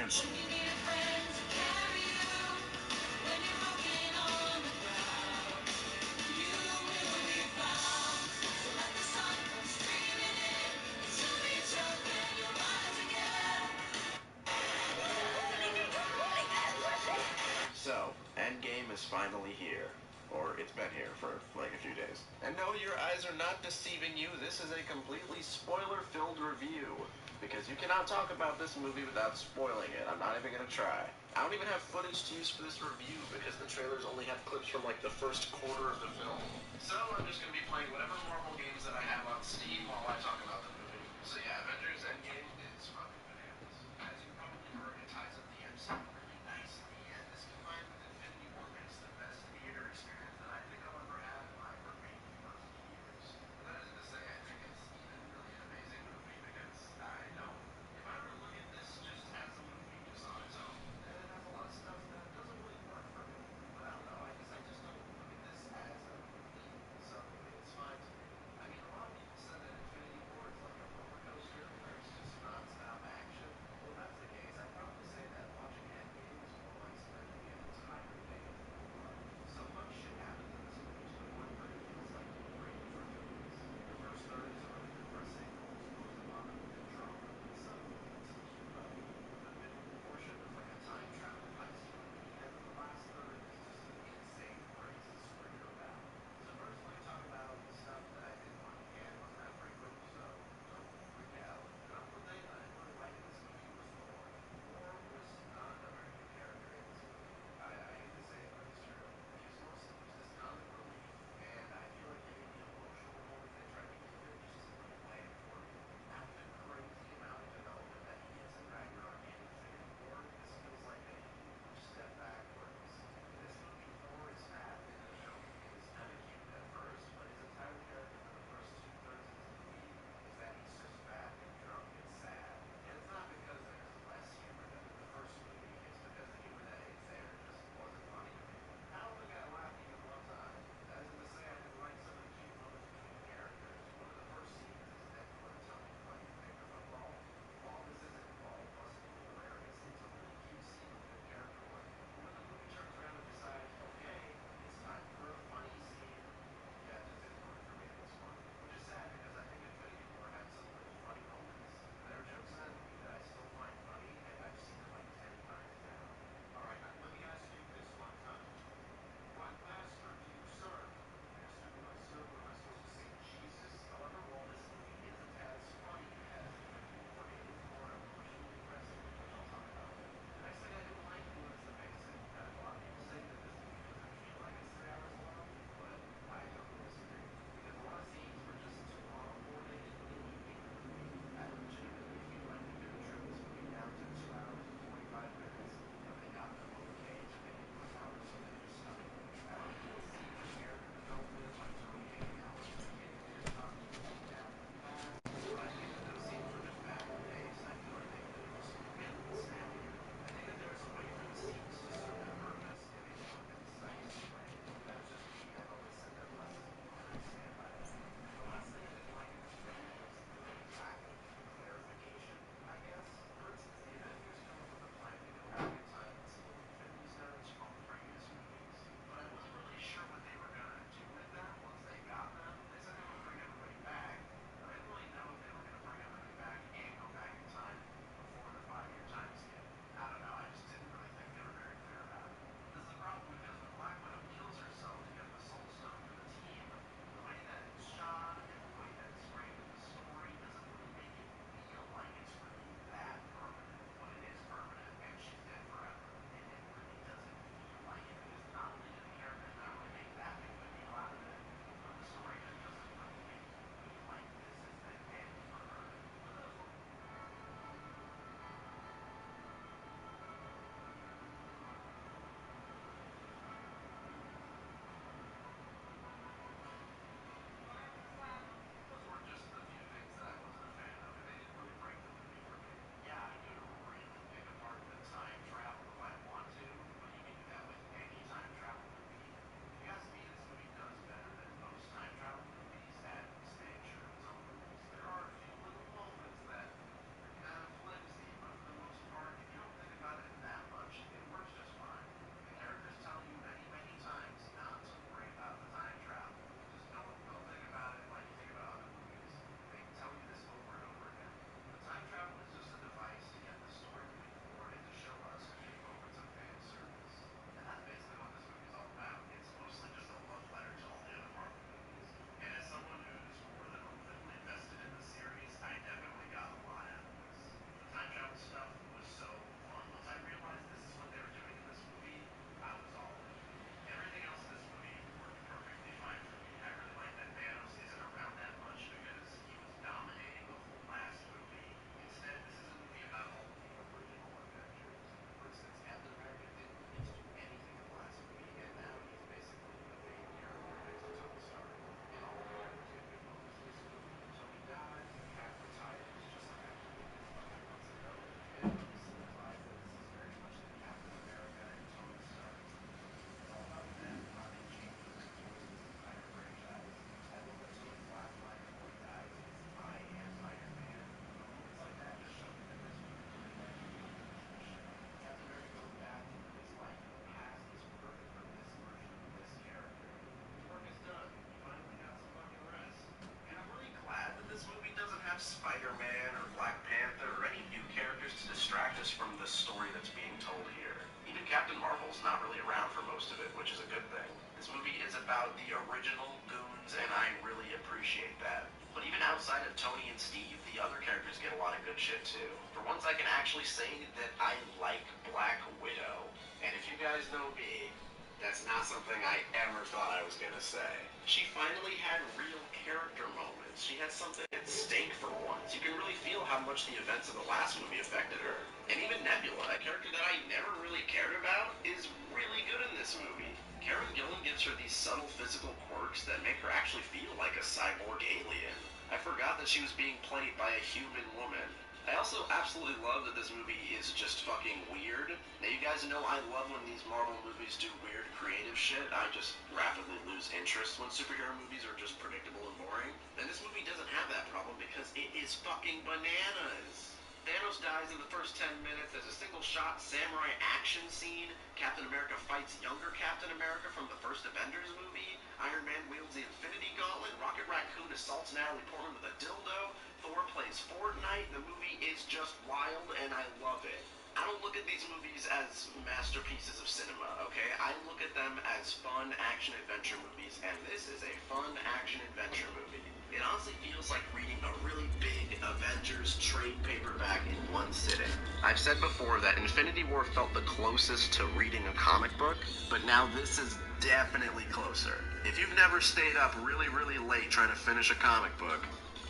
fans. So, Endgame is finally here. Or it's been here for like a few days. And no, your eyes are not deceiving you. This is a completely spoiler-filled review. Because you cannot talk about this movie without spoiling it. I'm not even gonna try. I don't even have footage to use for this review because the trailers only have clips from like the first quarter of the film. So I'm just gonna be playing whatever Marvel games that I have on Steam while I talk about the movie. So yeah, Avengers Endgame is fucking bananas. As you probably heard, it ties up the MCU really nicely, and this combined with Infinity War makes the best theater experience that I think I'll ever have in my remaining months of years. But that isn't to say I think it's even really an amazing movie, because I don't. If I were to look at this just as a movie, just on its own, then it has a lot of stuff that doesn't really work for me. But I don't know, I guess I just don't look at this as a movie, so it's fine to me. I mean, a lot of people said that Infinity War is like a roller coaster, where Man or Black Panther or any new characters to distract us from the story that's being told here. Even Captain Marvel's not really around for most of it, which is a good thing. This movie is about the original goons, and I really appreciate that. But even outside of Tony and Steve, the other characters get a lot of good shit too. For once, I can actually say that I like Black Widow. And if you guys know me, that's not something I ever thought I was gonna say. She finally had real character moments. She had something at stake for once. You can really feel how much the events of the last movie affected her. And even Nebula, a character that I never really cared about, is really good in this movie. Karen Gillan gives her these subtle physical quirks that make her actually feel like a cyborg alien. I forgot that she was being played by a human woman. I also absolutely love that this movie is just fucking weird. Now, you guys know I love when these Marvel movies do weird creative shit. I just rapidly lose interest when superhero movies are just predictable and boring. And this movie doesn't have that problem because it is fucking bananas. Thanos dies in the first 10 minutes. There's a single-shot samurai action scene. Captain America fights younger Captain America from the first Avengers movie. Iron Man wields the Infinity Gauntlet. Rocket Raccoon assaults Natalie Portman with a dildo. Thor plays Fortnite. The movie is just wild, and I love it. I don't look at these movies as masterpieces of cinema, okay? I look at them as fun action-adventure movies, and this is a fun action-adventure movie. It honestly feels like reading a really big Avengers trade paperback in one sitting. I've said before that Infinity War felt the closest to reading a comic book, but now this is definitely closer. If you've never stayed up really, really late trying to finish a comic book,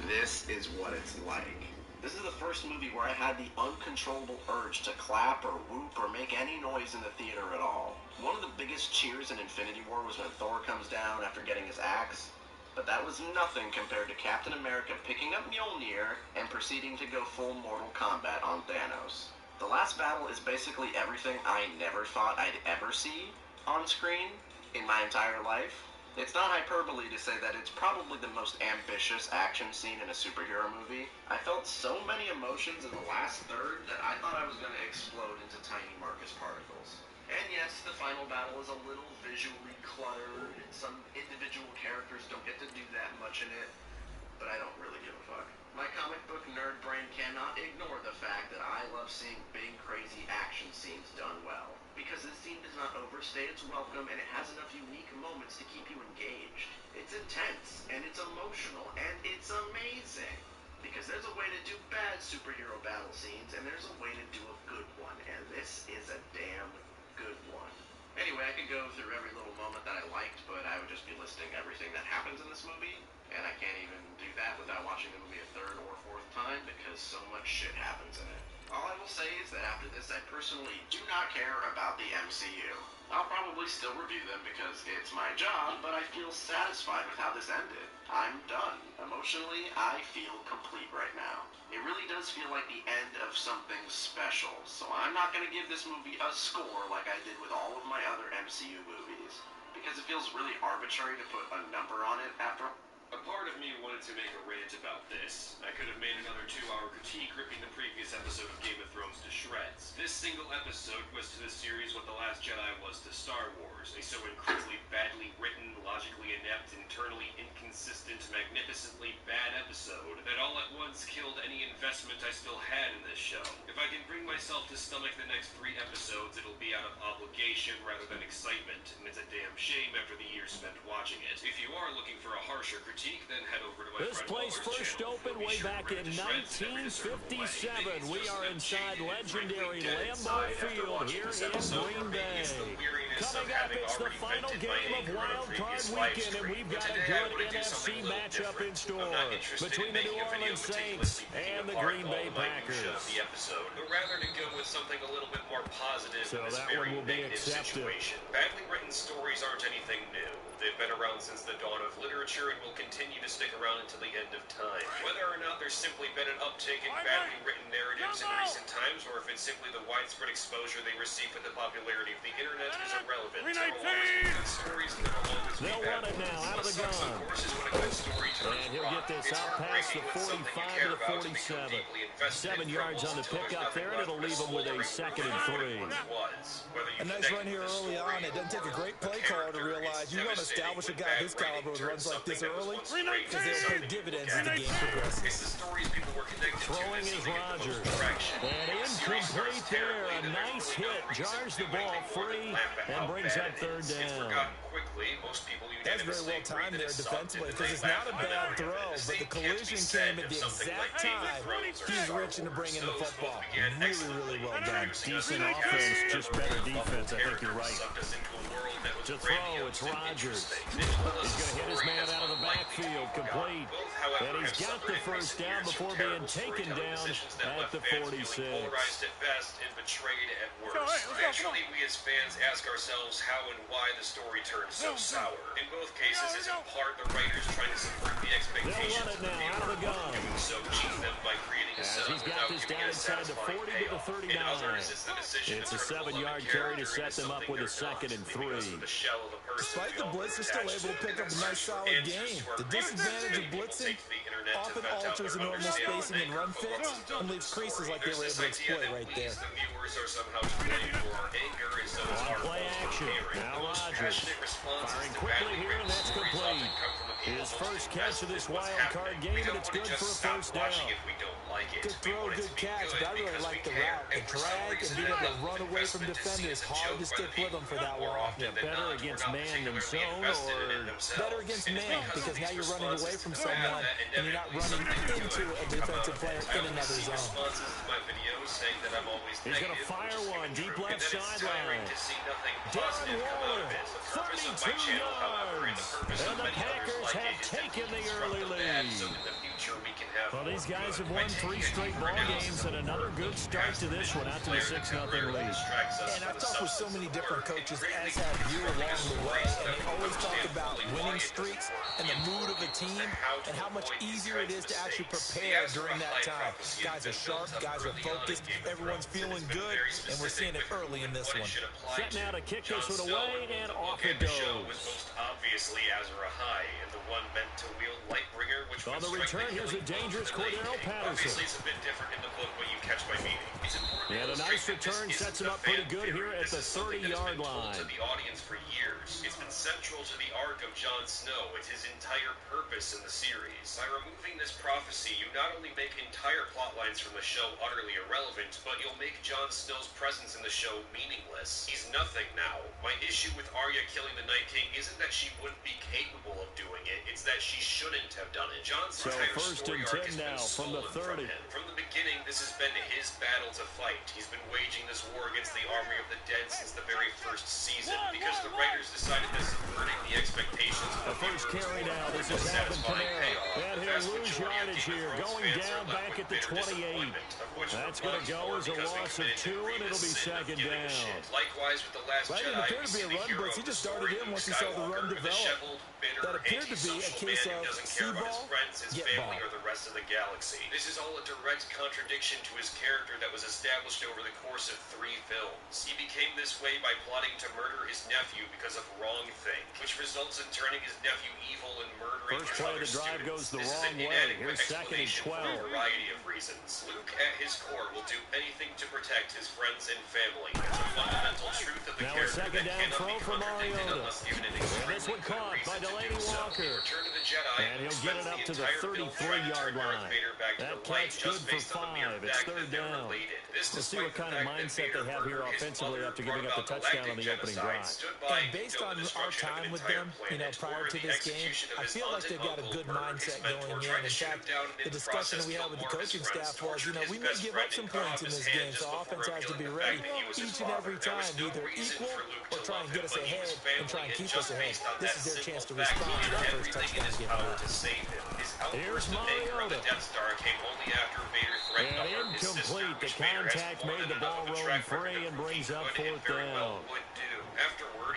this is what it's like. This is the first movie where I had the uncontrollable urge to clap or whoop or make any noise in the theater at all. One of the biggest cheers in Infinity War was when Thor comes down after getting his axe, but that was nothing compared to Captain America picking up Mjolnir and proceeding to go full Mortal Kombat on Thanos. The last battle is basically everything I never thought I'd ever see on screen in my entire life. It's not hyperbole to say that it's probably the most ambitious action scene in a superhero movie. I felt so many emotions in the last third that I thought I was going to explode into tiny Marcus particles. And yes, the final battle is a little visually cluttered. Some individual characters don't get to do that much in it, but I don't really give a fuck. My comic book nerd brain cannot ignore the fact that I love seeing big, crazy action scenes done well. Because this scene does not overstay its welcome, and it has enough unique moments to keep you engaged. It's intense, and it's emotional, and it's amazing. Because there's a way to do bad superhero battle scenes, and there's a way to do a good one, and this is a damn good one. Anyway, I could go through every little moment that I liked, but I would just be listing everything that happens in this movie, and I can't even do that without watching the movie a third or fourth time, because so much shit happens in it. All I will say is that after this, I personally do not care about the MCU. I'll probably still review them because it's my job, but I feel satisfied with how this ended. I'm done. Emotionally, I feel complete right now. It really does feel like the end of something special, so I'm not going to give this movie a score like I did with all of my other MCU movies, because it feels really arbitrary to put a number on it after. A part of me wanted to make a rant about this. I could have made another 2-hour critique ripping the previous episode of Game of Thrones to shreds. This single episode was to the series what The Last Jedi was to Star Wars. A so incredibly badly written, logically inept, internally inconsistent, magnificently bad episode that all at once killed any investment I still had in this show. If I can bring myself to stomach the next 3 episodes, it'll be out of obligation rather than excitement, and it's a damn shame after the years spent watching it. If you are looking for a harsher critique, then head over to my This place first opened way back in 1957. We are inside legendary Lambeau Field here in Green Bay. Coming up, it's the final game of Wild Card Weekend, and we've got a good NFC matchup in store between the New Orleans Saints and the Green Bay Packers. But rather to go with something a little bit more positive So in this that one very will be negative accepted. situation. Badly written stories aren't anything new. They've been around since the dawn of literature and will continue to stick around until the end of time. Whether or not there's simply been an uptick in badly written narratives in recent times times, or if it's simply the widespread exposure they receive for the popularity of the internet is irrelevant. There will always be good stories, and there will always be bad run it now, out of the What sucks, gun. of course, is when a good story turns And he'll rotten. get this It's out past the heartbreaking when something you 45 care to about to become 47. deeply invested 7 in yards on the until there's pickup nothing there, and left it'll but leave him with a smoldering second and ruin 3. that was. Whether you A nice connect run here with a early story on. It doesn't take a or great play a caller to character, realize it's you want to devastating establish a when guy bad his caliber writing with runs turns like this something that was early once great because they'll into pay something dividends people as the get. game progresses. It's the stories people were connected to Throwing that is seem to get the Rodgers. most traction. And When a series incomplete starts there. terribly, A then there's nice really no hit. reason Jars to the do ball anything more than free laugh at and how brings bad up it third is. It's down. forgotten quickly. Most people That's very unanimously well agree timed that there it sucked, defensively and because they it's not laugh a at bad it. throw, The but same the can't be collision said came at of the something like exact Game of time Thrones or he's Star reaching to bring Wars. in the Those football. both began Really well done. Decent offense, just better defense. I think you're right. To throw, it's Rodgers. He's going to hit his man out of the backfield, complete. And he's got the first down before being taken down at the 46. Polarized at best and betrayed at worst. Naturally, we as fans ask ourselves how and why the story turned so sour. In both cases, it's in part the writers trying to subvert the expectations They'll run it now, out of the gun. doing so cheat them by creating a As setup he's got without this giving down a inside the satisfying 40 to the payoff. 39. In others, it's the decision It's to a turn a 7-yard beloved carry to character set into them up something with a they're second not, and leaving us 3. with a shell of the person Despite we the all blitz, were they're still attached able to to. pick up a In nice search of solid answers game. to our The questions, disadvantage of many people blitzing take to the internet to often vent out alters their a normal understanding spacing and of run what fits was done and to leaves the creases story. like they There's were this able to idea exploit that right we there. as the viewers are somehow to blame for our anger, and so it's On our play fault for action. caring. Now The most Rodgers. passionate responses Firing to quickly badly here, written and that's stories complete. often come from the people His most first catch of invested this in what's wild card happening. game, We and don't it's want to good just for a stop first watching down. if we don't like it. Good We throw, want it good to be catch, good but I really because like we the care. route. The And for some drag and reason, being able to enough run away from investment is seen defenders as a hard joke to by stick the with them for people. that More long. often than Better not, against we're not man than particularly zone, invested in or it themselves. Better against And it's man because of because now these you're running away responses from to someone that and you're not inevitably running something into good a can come out defensive of player it. I in always another see zone. responses to my videos saying that I'm always He's going to negative, fire which is one even deep true, left and that it's tiring sideline. to see nothing Darren positive come out Waller, of it. The purpose of 32 my channel, however, and the yards. purpose And of the many others Packers like have it, is to taken the deconstruct early the bad lead. so in the future we can have Well, these more guys good. have By won taking 3 a straight deeper ball analysis games of and the another work good of start past to this one, out to the player 6-0 temporarily lead. distracts us And from I've the talked with so substance many of different work and coaches, greatly as have you confronting along us the in way, ways and that they we always talk understand about fully why winning it doesn't streaks work. and the mood of a Important team is how to and how much avoid these easier it kinds is of to actually mistakes. The prepare Azura during that High time. prophecy Guys has are been sharp, built up guys are early on in focused, Game of everyone's Thrones, and feeling it's been good, very and we're specific seeing it with early in who and this what it one. should apply Set now to kick this one Jon Snow away, in and both the off book it and the show was goes. most obviously Azura High, and the one meant to wield Lightbringer, which On would the strike return, here's a killing blow dangerous to the Night Cordero King. Patterson. Obviously, it's a bit different in the book, but you catch my meaning. It's important to And a illustrate nice that this return isn't sets him a up pretty fan good here theory. at the This is something that has 30-yard been told to line. the audience for years. It's been central to the arc of Jon Snow. It's his entire purpose in the series. By removing this prophecy, you not only make entire plot lines from the show utterly irrelevant, but you'll make Jon Snow's presence in the show meaningless. He's nothing now. My issue with Arya killing the Night King isn't that she wouldn't be capable of doing it, it's that she shouldn't have done it. Jon's So entire first story and arc 10 has now been from the stolen 30. from him. From the beginning, this has been his battle to fight. He's been waging this war against the army of the dead since the very first season, because the writers decided that subverting the expectations of The first carry now. This is Alvin Kamara. And he'll lose yardage here. Going down back at the 28. That's going to go as a loss of 2, and it'll be second down. Likewise with the Last That Jedi, didn't appear to be a run blitz. He just started in once he saw the run develop. That appeared to be a case of see ball, his get family, ball. or the rest of the galaxy. This is all a direct contradiction to his character that was established over the course of 3 films. He became this way by plotting to murder his nephew because of wrongthink, which results in turning his nephew evil and murdering First his play of other the drive students. goes the This is wrong an way. inadequate Here's second and explanation for 12. a variety of reasons. Luke, at his core, will do anything to protect his friends and family. It's a fundamental truth of the Now a character second that down cannot throw be for contradicted Mariota. unless given an And this extremely one good caught by reason to Delaney do so. Walker. In Return of the Jedi, And he'll get it up to the 33-yard line. That catch good for 5. It's third down. Let's see what kind of mindset they have here offensively after giving up the touchdown on the opening drive. And based on our time with them, prior to this game, I feel like they've got a good mindset going in. In fact, the discussion we had with the coaching staff was, we may give up some points in this game, so offense has to be ready each and every time, either equal or try and get us ahead and try and keep us ahead. This is their chance to respond to that first touchdown given up. Here's Mariota. And incomplete. The contact made the ball roam free and brings up fourth down. Afterward,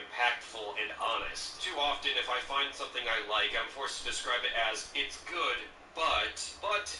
impactful and honest. Too often, if I find something I like, I'm forced to describe it as, it's good, but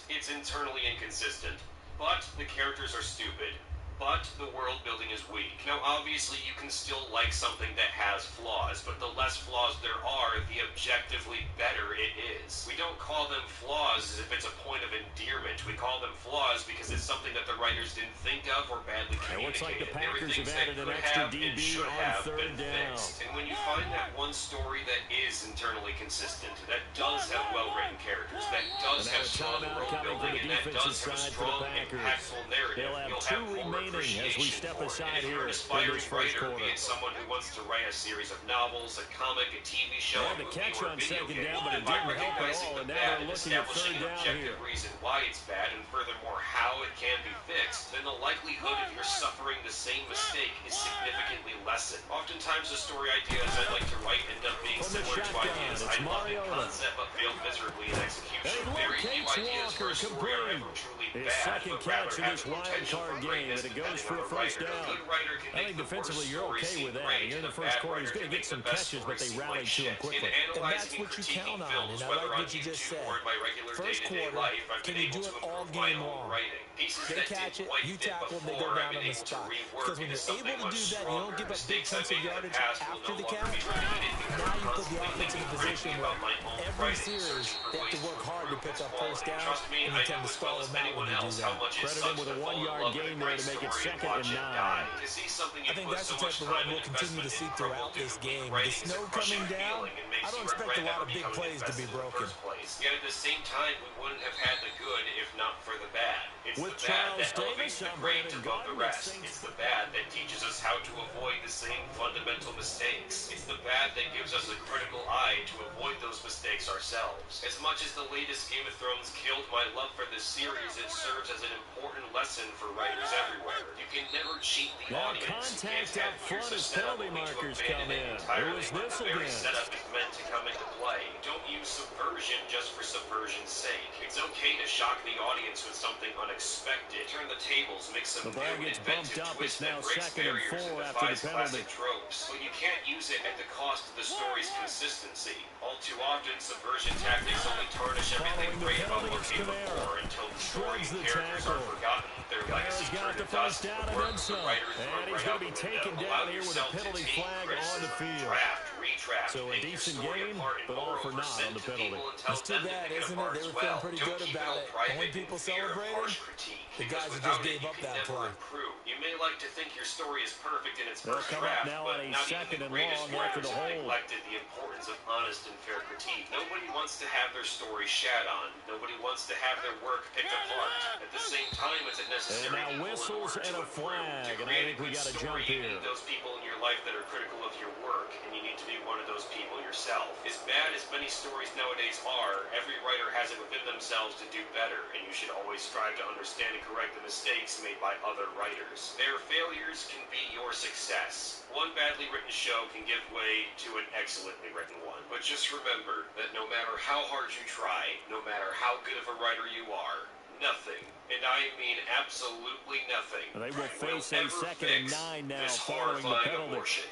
it's internally inconsistent. But the characters are stupid. But the world building is weak. Now, obviously, you can still like something that has flaws, but the less flaws there are, the objectively better it is. We don't call them flaws as if it's a point of endearment. We call them flaws because it's something that the writers didn't think of or badly communicated. It looks like the They were Packers things have that added an could extra have and DB should on have third been down. fixed. And when you find that one story that is internally consistent, that does have well-written characters, that does have strong world building, and that does have a strong, impactful narrative, They'll have you'll two have more remaining as we appreciation step for it. aside And if here you're an in aspiring this first writer, quarter. be it someone who wants to write a series of novels, a comic, a TV show, They had a the movie, catch or a on video second game, down, but it by didn't help at recognizing all, the and now bad they're and looking at establishing third an down objective here. reason why it's bad and furthermore how it can be fixed, fixed, then the likelihood of your suffering the same mistake is significantly lessened. Oftentimes the story ideas I like to write end up being similar to ideas I love in concept but failed miserably in execution. Very few ideas for a story are ever truly his bad, second but rather catch in have this the wild potential card for game, greatness and it goes depending for on a the first writer. A down. good writer can I make think the worst defensively you're story okay seem with that. great, Here in and the the first bad quarter, writer he's going can to get make the some best catches, story but they seem rallied like to him shit. quickly. In And that's analyzing and what you critiquing count on. films, And I whether like on what you just YouTube said. or in my regular First day-to-day quarter, life, I've can been you able do to it all improve my game own long? writing. Pieces They that catch didn't it, quite you fit tackle them, they before, go I've down on been the able to spot. rework Because when into you're something able to much do that, you don't stronger. give up big Mistakes I chunks of made in the yardage past will after no the longer catch. be repeated because Now I'm you put the constantly offense in thinking a position critically where about my own every writing, series searching for they have ways to work to hard to improve pick its up first quality. down, Trust me, and you I tend know to as well stall as them out when anyone you do else how that. much it Credit him sucks with to a fall in one-yard love with a gain there great to make it story and 2nd watch and it 9. die. To see something I you think put that's so the type much of time run and we'll continue investment to in see crumble throughout due this to weak game. The writing is a snow crushing coming down, feeling and makes I you don't expect regret a lot ever of big becoming plays to be invested in the broken. first place. Yet at the same time, we wouldn't have had the good if not for the bad. It's With the bad Charles that elevates Davis, the I'm great Brandon above the Gaudin at rest. Saints. It's the bad that teaches us how to avoid the same fundamental mistakes. It's the bad that gives us a critical eye to avoid those mistakes ourselves. As much as the latest Game of Thrones killed my love for this series, it serves as an important lesson for writers everywhere. You can never cheat the Now audience. You contact can't have up years front of as setup penalty only to markers abandon come it in. entirely Who is when this the very against? setup is meant to come into play. Don't use subversion just for subversion's sake. It's okay to shock the audience with something unexpected. Turn the tables, make some The ball new gets inventive bumped up. twist It's now that breaks 2nd and barriers 4 and after the defies penalty. classic tropes. But you can't use it at the cost of the story's consistency. All too often, subversion tactics only tarnish everything Following the great about penalty, what it's came Kamara. before until the story Shreds and the characters tackle. are forgotten. Their legacy Kamara's got turned the to dust. first down The and work then of the some. writers And thrown he's right going out to be the taken window. down Allow here with a yourself to penalty take flag on criticism. the field. Draft, redraft, So a pick your decent story gain, apart and but all for moreover, naught send on the to penalty. people and tell It's too them to bad, pick it isn't it? apart They as were feeling well. pretty Don't good keep it about all it. private Only in people fear of celebrating, harsh critique. the Because guys that without just it, gave you up can that never play. improve. You may like to think your story is perfect in its They'll first come up draft, now but on a not second even the and greatest long after writers the have hold. neglected the importance of honest and fair critique. Nobody wants to have their story shat on. Nobody wants to have their work picked apart. At the same time, it's a necessary And now evil in whistles order and to a improve. flag, To and I create think we good got a story, jump you here. need those people in your life that are critical of your work, and you need to be one of those people yourself. As bad as many stories nowadays are, every writer has it within themselves to do better, and you should always strive to understand and correct the mistakes made by other writers. Their failures can be your success. One badly written show can give way to an excellently written one. But just remember that no matter how hard you try, no matter how good of a writer you are, nothing, and I mean absolutely nothing, They will face a ever 2nd and fix 9 now this following the horrifying penalty. abortion.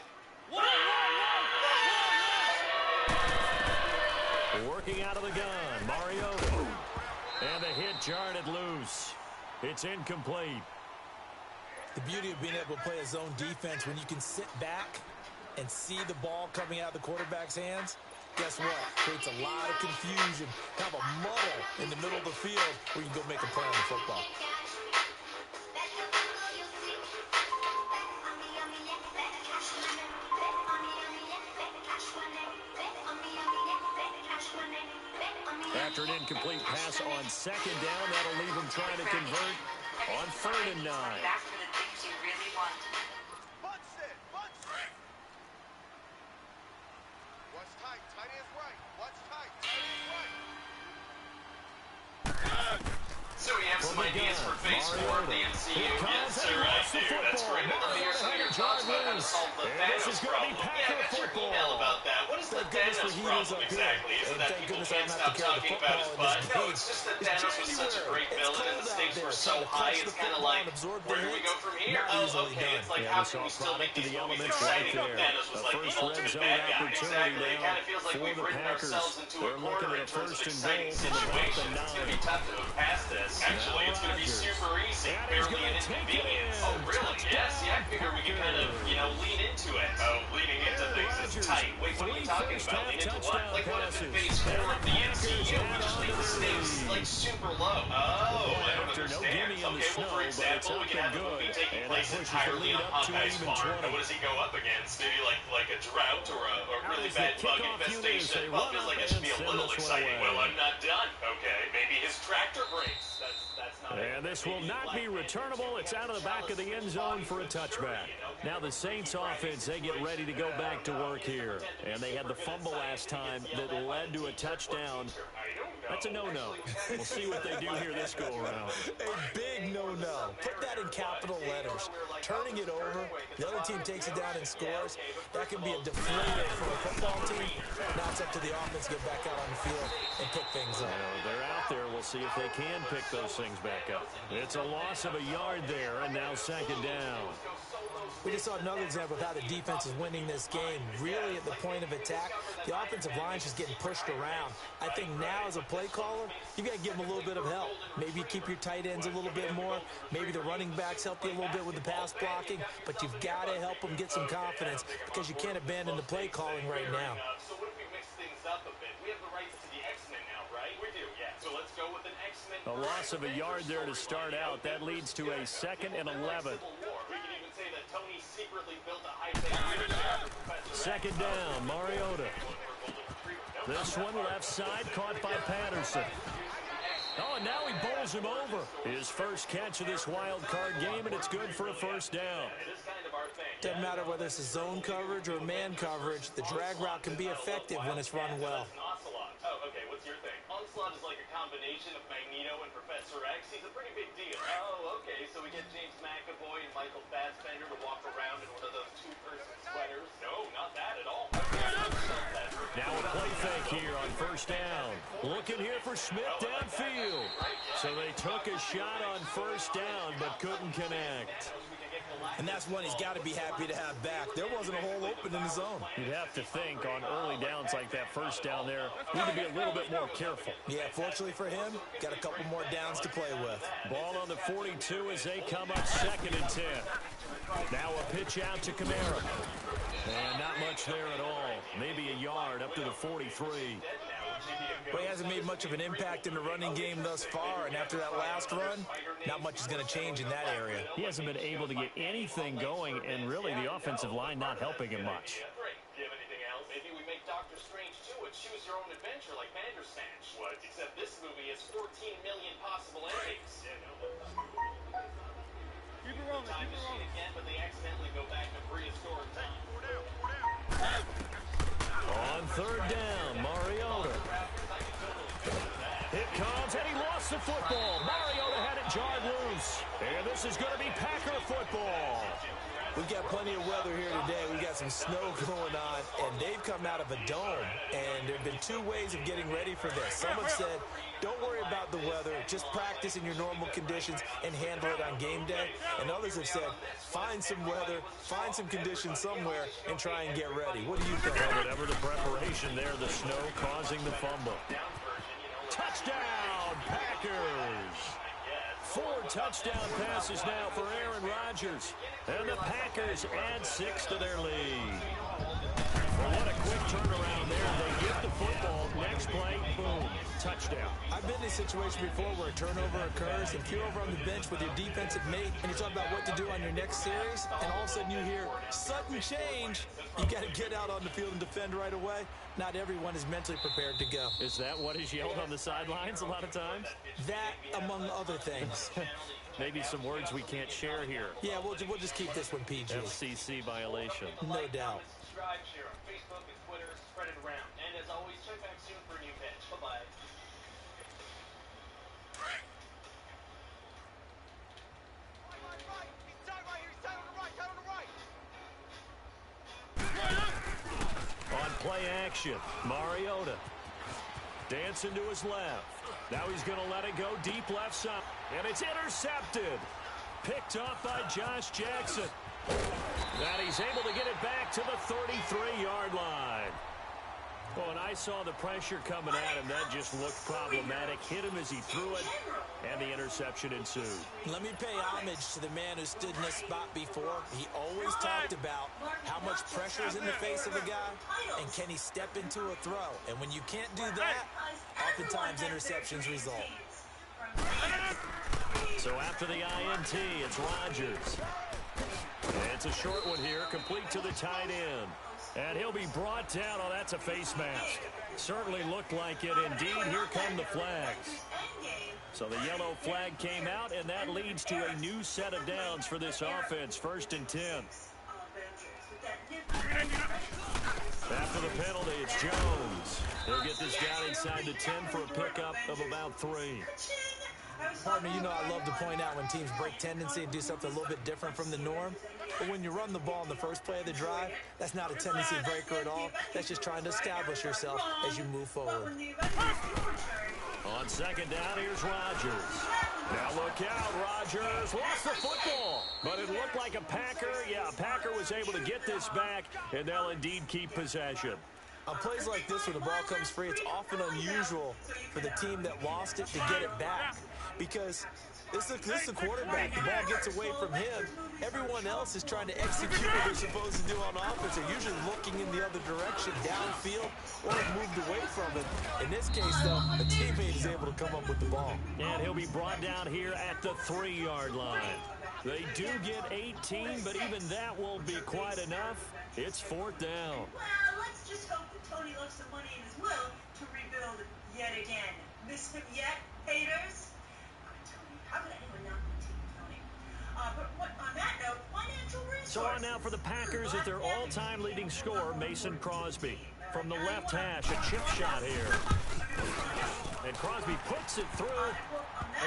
Working out of the gun, Mario. And the hit jarred it loose. It's incomplete. The beauty of being able to play a zone defense when you can sit back and see the ball coming out of the quarterback's hands, guess what? Creates a lot of confusion, kind of a muddle in the middle of the field where you can go make a play on the football. After an incomplete pass on 2nd down, that'll leave him trying to convert on 3rd and 9. Back for the things you really want. What's tight? Tight is right. What's tight? Tight is right. So we have some ideas for Phase 4 of the MCU. Yes, sir, I do. That's great. I'd love to hear some of your thoughts about how to solve the Thanos problem. Yeah, I got your email about that. What is the Thanos problem exactly? Is it that people can't stop talking about his butt? No, it's just that Thanos was such a great villain and the stakes were so high, it's kind of like, where do we go from here? Oh, okay, it's like, how can we still make these movies exciting if Thanos was like the ultimate bad guy? Exactly. It kind of feels like we've written ourselves into a corner in terms of exciting situations. It's going to be tough to move past this. Actually, it's going to be super easy, barely an inconvenience. Oh, really? Yes, yeah, I figure we can kind of, lean into it. Oh, leaning into things is tight. Wait, what are you talking about? Lean into what? Like, what if in Phase 4 of the MCU, we just leave the stakes, like, super low? Oh, I don't understand. Okay, well, for example, we can have the movie taking place entirely on Hawkeye's farm. And what does he go up against? Maybe, like a drought or a really bad bug infestation? Well, it feels like it should be a little exciting. Well, I'm not done. Okay, maybe his tractor breaks. That's not it. And this will not be returnable. It's out of the back of the end zone for a touchback. Now the Saints offense, they get ready to go back to work here. And they had the fumble last time that led to a touchdown. That's a no-no. We'll see what they do here this go-around. A big no-no. Put that turning it over, the other team takes it down and scores, that can be a deflator for a football team. Now it's up to the offense to get back out on the field and pick things up. They're out there. We'll see if they can pick those things back up. It's a loss of a yard there, and now second down. We just saw another example of how the defense is winning this game. Really at the point of attack, the offensive line's just getting pushed around. I think now as a play caller, you got to give them a little bit of help. Maybe keep your tight ends a little bit more. Maybe the running backs help you a little bit with the pass blocking. But you've got to help them get some confidence because you can't abandon the play calling right now. So what if we mix things up a bit? We have the rights to the X-Men now, right? We do, yeah. So let's go with an X-Men. A loss of a yard there to start out. That leads to a 2nd and 11. Tony secretly built a high-tech. Second down, Mariota. This one left side, caught by Patterson. Oh, and now he bowls him over. His first catch of this wild card game, and it's good for a first down. Doesn't matter whether it's a zone coverage or man coverage, the drag route can be effective when it's run well. Oh, okay, what's your thing? Onslaught is like a combination of Magneto and Professor X. He's a pretty big deal. Oh, okay, so we get James McAvoy and Michael Fassbender to walk around in one of those two-person sweaters. No, not that at all. Now a play fake here on first down. Looking here for Smith downfield. So they took a shot on first down, but couldn't connect. And that's one he's got to be happy to have back. There wasn't a hole open in the zone. You'd have to think on early downs like that first down there, need to be a little bit more careful. Yeah, fortunately for him, got a couple more downs to play with. Ball on the 42 as they come up 2nd and 10. Now a pitch out to Kamara. And not much there at all. Maybe a yard up to the 43. But he hasn't made much of an impact in the running game thus far, and after that last run, not much is going to change in that area. He hasn't been able to get anything going, and really the offensive line not helping him much. Do you have anything else? Maybe we make Doctor Strange 2 a choose-your-own-adventure like Bandersnatch. What? Except this movie has 14 million possible endings. Yeah, no. Keep it rolling, Time keep it machine rolling. again, but they accidentally go back to prehistoric time. On third down, Mariota. It comes, and he lost the football. Mariota had it jarred loose. And this is going to be Packer football. We've got plenty of weather here today. We've got some snow going on, and they've come out of a dome. And there have been two ways of getting ready for this. Some have said, don't worry about the weather. Just practice in your normal conditions and handle it on game day. And others have said, find some weather, find some conditions somewhere, and try and get ready. What do you think? Well, whatever the preparation there, the snow causing the fumble. Touchdown, Packers! 4 touchdown passes now for Aaron Rodgers. And the Packers add 6 to their lead. Well, what a quick turnaround there. They get the football. Next play, boom, touchdown. I've been in a situation before where a turnover occurs, and if you're over on the bench with your defensive mate, and you talk about what to do on your next series, and all of a sudden you hear sudden change, you got to get out on the field and defend right away. Not everyone is mentally prepared to go. Is that what is yelled on the sidelines a lot of times? That, among other things. Maybe some words we can't share here. Yeah, we'll just keep this one PG. FCC violation. No doubt. Subscribe, share on Facebook and Twitter, spread it around. And as always, check back soon for a new pitch. Bye-bye. Right. He's tight right here. He's tight on the right. Tight on the right. On play action, Mariota. Dancing to his left. Now he's going to let it go deep left side. And it's intercepted. Picked off by Josh Jackson. And he's able to get it back to the 33-yard line. Oh, and I saw the pressure coming at him. That just looked problematic. Hit him as he threw it, and the interception ensued. Let me pay homage to the man who stood in this spot before. He always talked about how much pressure is in the face of a guy, and can he step into a throw. And when you can't do that, oftentimes interceptions result. So after the INT, it's Rodgers. And it's a short one here, complete to the tight end. And he'll be brought down. Oh, that's a face mask. Certainly looked like it. Indeed, here come the flags. So the yellow flag came out, and that leads to a new set of downs for this offense. 1st and 10. After the penalty, it's Jones. They'll get this down inside the 10 for a pickup of about 3. Partner, you know I love to point out when teams break tendency and do something a little bit different from the norm. But when you run the ball in the first play of the drive, that's not a tendency breaker at all. That's just trying to establish yourself as you move forward. On second down, here's Rodgers. Now look out, Rodgers lost the football. But it looked like a Packer. Yeah, a Packer was able to get this back, and they'll indeed keep possession. On plays like this, when the ball comes free, it's often unusual for the team that lost it to get it back. Because this is the quarterback. The ball gets away from him. Everyone else is trying to execute what they're supposed to do on offense. They're usually looking in the other direction, downfield, or moved away from it. In this case, though, a teammate is able to come up with the ball. And he'll be brought down here at the 3-yard line. They do get 18, but even that won't be quite enough. It's 4th down. Well, let's just hope that Tony left some money in his will to rebuild yet again. Missed him yet, haters? Tony, how could anyone not be Team Tony? But on that note, financial resources. So on now for the Packers at their all-time leading scorer, Mason Crosby. From the left hash, a chip shot here. And Crosby puts it through,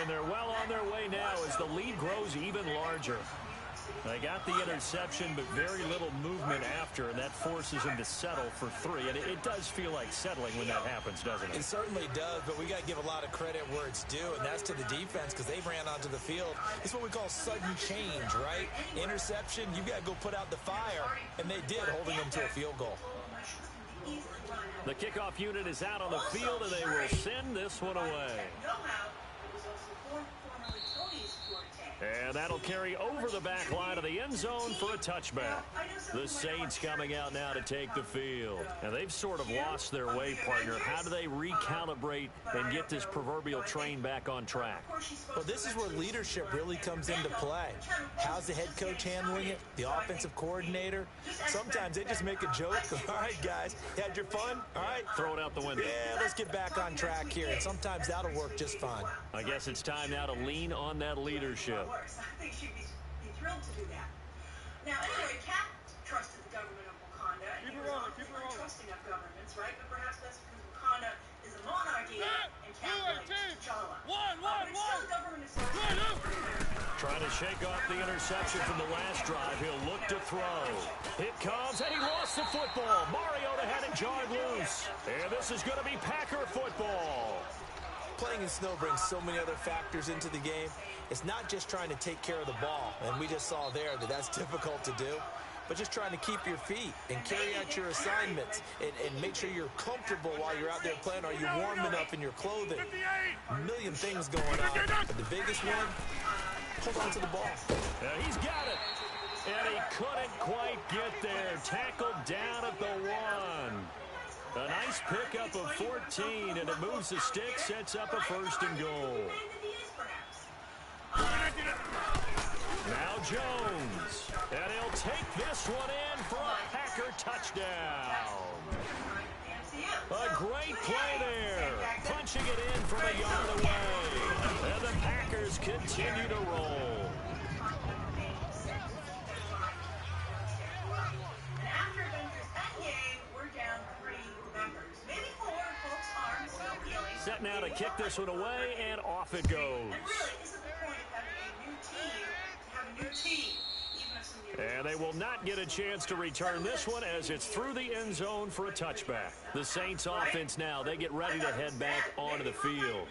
and they're well on their way now as the lead grows even larger. They got the interception, but very little movement after, and that forces them to settle for 3. And it does feel like settling when that happens, doesn't it? It certainly does, but we got to give a lot of credit where it's due, and that's to the defense because they ran onto the field. It's what we call sudden change, right? Interception, you got to go put out the fire, and they did, holding them to a field goal. The kickoff unit is out on the field, and they will send this one away. And that'll carry over the back line of the end zone for a touchback. The Saints coming out now to take the field. And they've sort of lost their way, partner. How do they recalibrate and get this proverbial train back on track? Well, this is where leadership really comes into play. How's the head coach handling it? The offensive coordinator? Sometimes they just make a joke. All right, guys, you had your fun? All right. Throw it out the window. Yeah, let's get back on track here. And sometimes that'll work just fine. I guess it's time now to lean on that leadership. I think she'd be thrilled to do that. Now, anyway, Cap trusted the government of Wakanda, and he was untrusting of governments, right? But perhaps that's because Wakanda is a monarchy, and Cap likes T'Challa. But still, the government is Trying to shake off the interception from the last drive. He'll look to throw. It comes, and he lost the football. Mariota had it jarred loose. And this is going to be Packer football. Playing in snow brings so many other factors into the game. It's not just trying to take care of the ball, and we just saw there that that's difficult to do, but just trying to keep your feet and carry out your assignments and make sure you're comfortable while you're out there playing. Are you warm enough in your clothing? A million things going on, but the biggest one, hold on to the ball. Yeah, he's got it, and he couldn't quite get there. Tackled down at the 1. A nice pickup of 14, and it moves the stick, sets up a 1st and goal. Now Jones, and he'll take this one in for a Packer touchdown. A great play there, punching it in from a yard away. And the Packers continue to roll. Set now to kick this one away, and off it goes. And they will not get a chance to return this one as it's through the end zone for a touchback. The Saints offense now, they get ready to head back onto the field.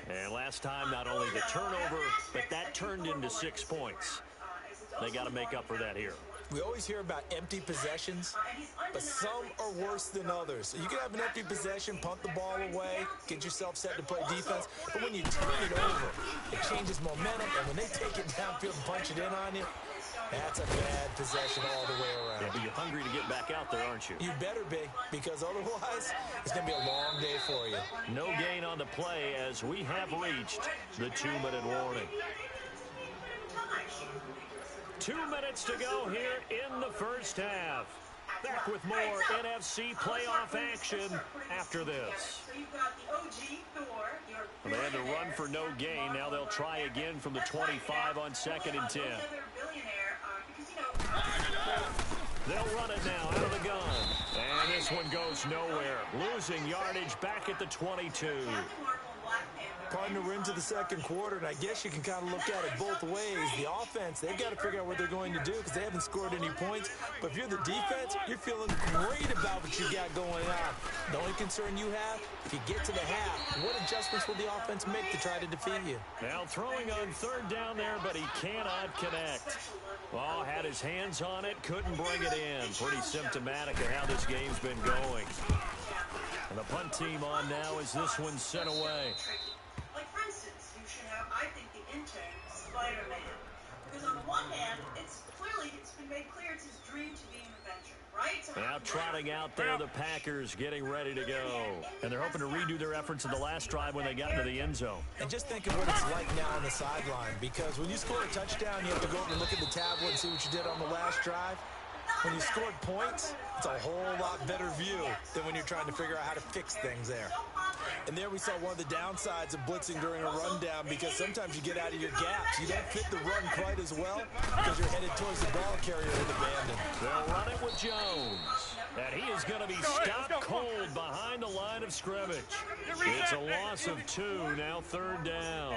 And last time, not only the turnover, but that turned into 6 points. They got to make up for that here. We always hear about empty possessions, but some are worse than others. You can have an empty possession, punt the ball away, get yourself set to play defense, but when you turn it over, it changes momentum, and when they take it downfield and punch it in on you, that's a bad possession all the way around. Yeah, but you're hungry to get back out there, aren't you? You better be, because otherwise, it's going to be a long day for you. No gain on the play as we have reached the 2-minute warning. 2 minutes to go here in the first half. Back with more NFC playoff action after this. They had to run for no gain. Now they'll try again from the 25 on 2nd and 10. They'll run it now out of the gun. And this one goes nowhere. Losing yardage back at the 22. partner, we're into the second quarter, and I guess you can kind of look at it both ways. The offense, they've got to figure out what they're going to do because they haven't scored any points. But if you're the defense, you're feeling great about what you got going on. The only concern you have, if you get to the half, what adjustments will the offense make to try to defeat you? Now throwing on third down there, but he cannot connect. Oh, had his hands on it, couldn't bring it in. Pretty symptomatic of how this game's been going. And the punt team on now as this one's sent away. Like, for instance, you should have, I think, the intern, Spider-Man. Because on the one hand, it's been made clear it's his dream to be an Avenger, right? So now trotting out there, the Packers getting ready to go. And they're hoping to redo their efforts in the last drive when they got into the end zone. And just think of what it's like now on the sideline. Because when you score a touchdown, you have to go over and look at the tablet and see what you did on the last drive. When you scored points, it's a whole lot better view than when you're trying to figure out how to fix things there. And there we saw one of the downsides of blitzing during a rundown because sometimes you get out of your gaps. You don't fit the run quite as well because you're headed towards the ball carrier with abandon. They'll run it with Jones. And he is going to be stopped cold behind the line of scrimmage. It's a loss of 2, now third down.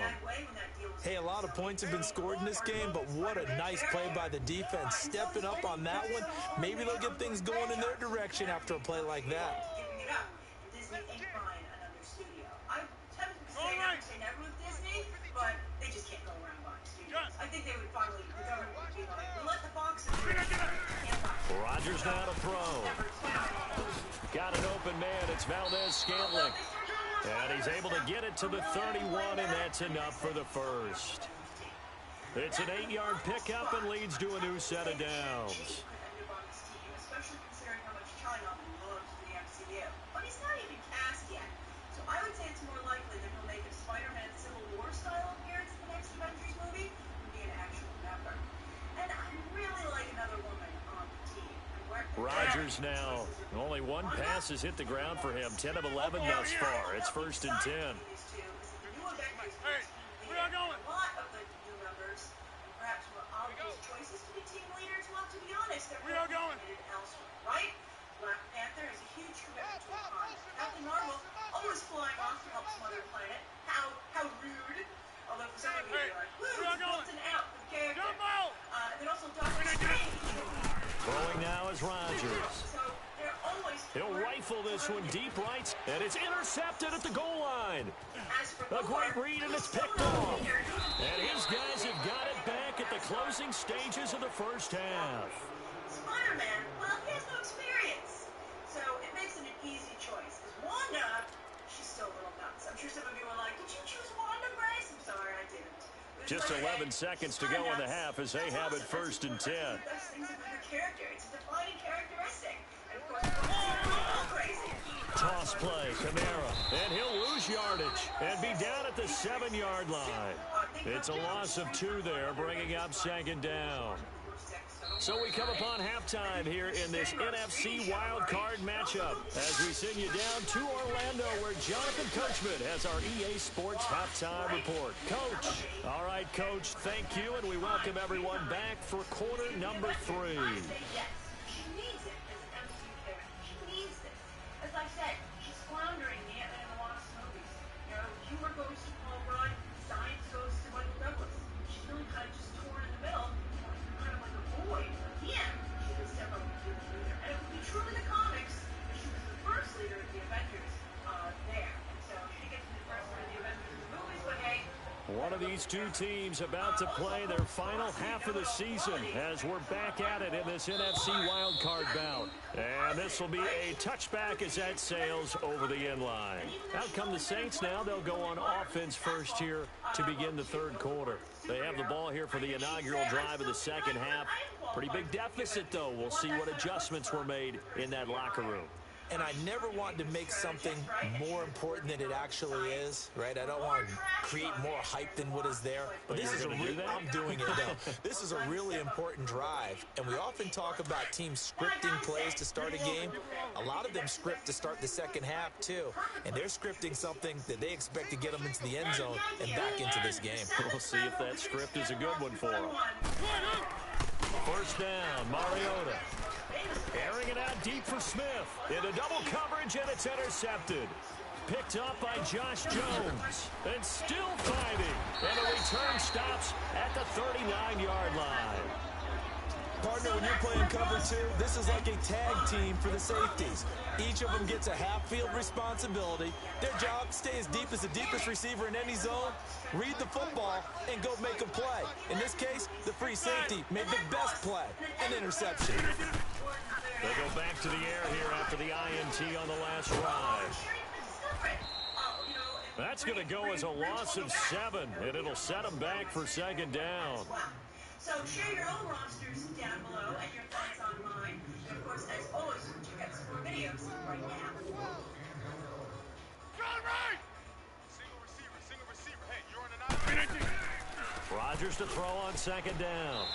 Hey, a lot of points have been scored in this game, but what a nice play by the defense. Stepping up on that one, maybe they'll get things going in their direction after a play like that. Giving it up. Disney ain't buying another studio. I tempted to say never with Disney, but they just can't go around buying studios. I think they would finally, the government would be like, we'll let the Fox do it. Rodgers now to throw. Got an open man. It's Valdez-Scantling. And he's able to get it to the 31, and that's enough for the first. It's an 8-yard pickup and leads to a new set of downs. Especially considering how much China loves the MCU. But he's not even cast yet. So I would say it's more likely that he'll make a Spider-Man Civil War style appearance in the next Avengers movie and be an actual member. And I really like another woman on the team. Rodgers now. Only one pass has hit the ground for him. 10 of 11 thus far. It's first and 10. Hey, we are going. A lot of the new members, and perhaps more obvious choices to be team leaders. Well, to be honest, they're committed elsewhere, right? Black Panther is a huge commitment to Wakanda. Captain Marvel always flying off to help some other planet. How rude. Although for some of you, you're like, woo, built an out for the character. And then also Doctor Strange. Throwing now is Rodgers. He'll rifle this one deep right, and it's intercepted at the goal line. A great read, and it's picked off. And his guys have got it back at the closing stages of the first half. Spider-Man, well, he has no experience. So it makes it an easy choice. Because Wanda, she's still a little nuts. I'm sure some of you are like, did you choose Wanda, Grace? I'm sorry, I didn't. Just 11 seconds to go in the half as they have it first and 10. It's the best things about her character. It's a defining characteristic. And of course, crazy. Toss play, Kamara, and he'll lose yardage and be down at the 7-yard line. It's a loss of 2 there, bringing up second down. So we come upon halftime here in this NFC wildcard matchup as we send you down to Orlando where Jonathan Coachman has our EA Sports halftime report. Coach. All right, Coach, thank you, and we welcome everyone back for quarter number 3. As I said, she's floundering in Ant-Man and the Wasp movies. You know, humor goes to Paul Rudd, science goes to Michael Douglas. She's really kind of just torn in the middle, kind of like a void. At the end, she could step up and be the leader. And it would be true in the comics that she was the first leader of the Avengers there. And so she gets to be the first leader of the Avengers in the movies, but hey. One of these two teams about to play their final half of the season as we're back at it in this NFC wildcard bout. And this will be a touchback as that sails over the end line. Out come the Saints now. They'll go on offense first here to begin the third quarter. They have the ball here for the inaugural drive of the second half. Pretty big deficit, though. We'll see what adjustments were made in that locker room. And I never want to make something more important than it actually is, right? I don't want to create more hype than what is there. But this is I'm doing it, though. This is a really important drive. And we often talk about teams scripting plays to start a game. A lot of them script to start the second half, too. And they're scripting something that they expect to get them into the end zone and back into this game. We'll see if that script is a good one for them. First down, Mariota. Airing it out deep for Smith. Into double coverage, and it's intercepted. picked up by Josh Jones. And still fighting. And the return stops at the 39-yard line. Partner, when you're playing cover two, this is like a tag team for the safeties. Each of them gets a half-field responsibility. Their job, stay as deep as the deepest receiver in any zone, read the football, and go make a play. In this case, the free safety made the best play, an interception. They go back to the air here after the INT on the last drive. That's going to go as a loss of 7, and it'll set them back for second down. So share your own rosters down below and your thoughts on mine. And of course, as always, check out some more videos right now. Right! Single receiver. Hey, you're on an island. Rodgers to throw on second down.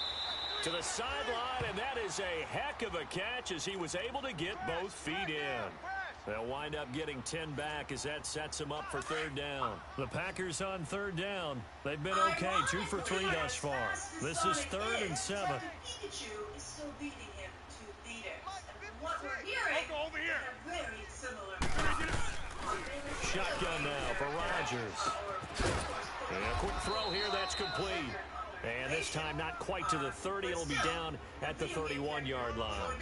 To the sideline, and that is a heck of a catch as he was able to get both feet in. They'll wind up getting 10 back as that sets them up for third down. The Packers on third down. They've been okay, 2 for 3 thus far. This is 3rd and 7. Pikachu is still beating him to leaders. And what we're hearing is a very similar. Shotgun now for Rodgers. And a quick throw here, that's complete. And this time not quite to the 30. It'll be down at the 31-yard line.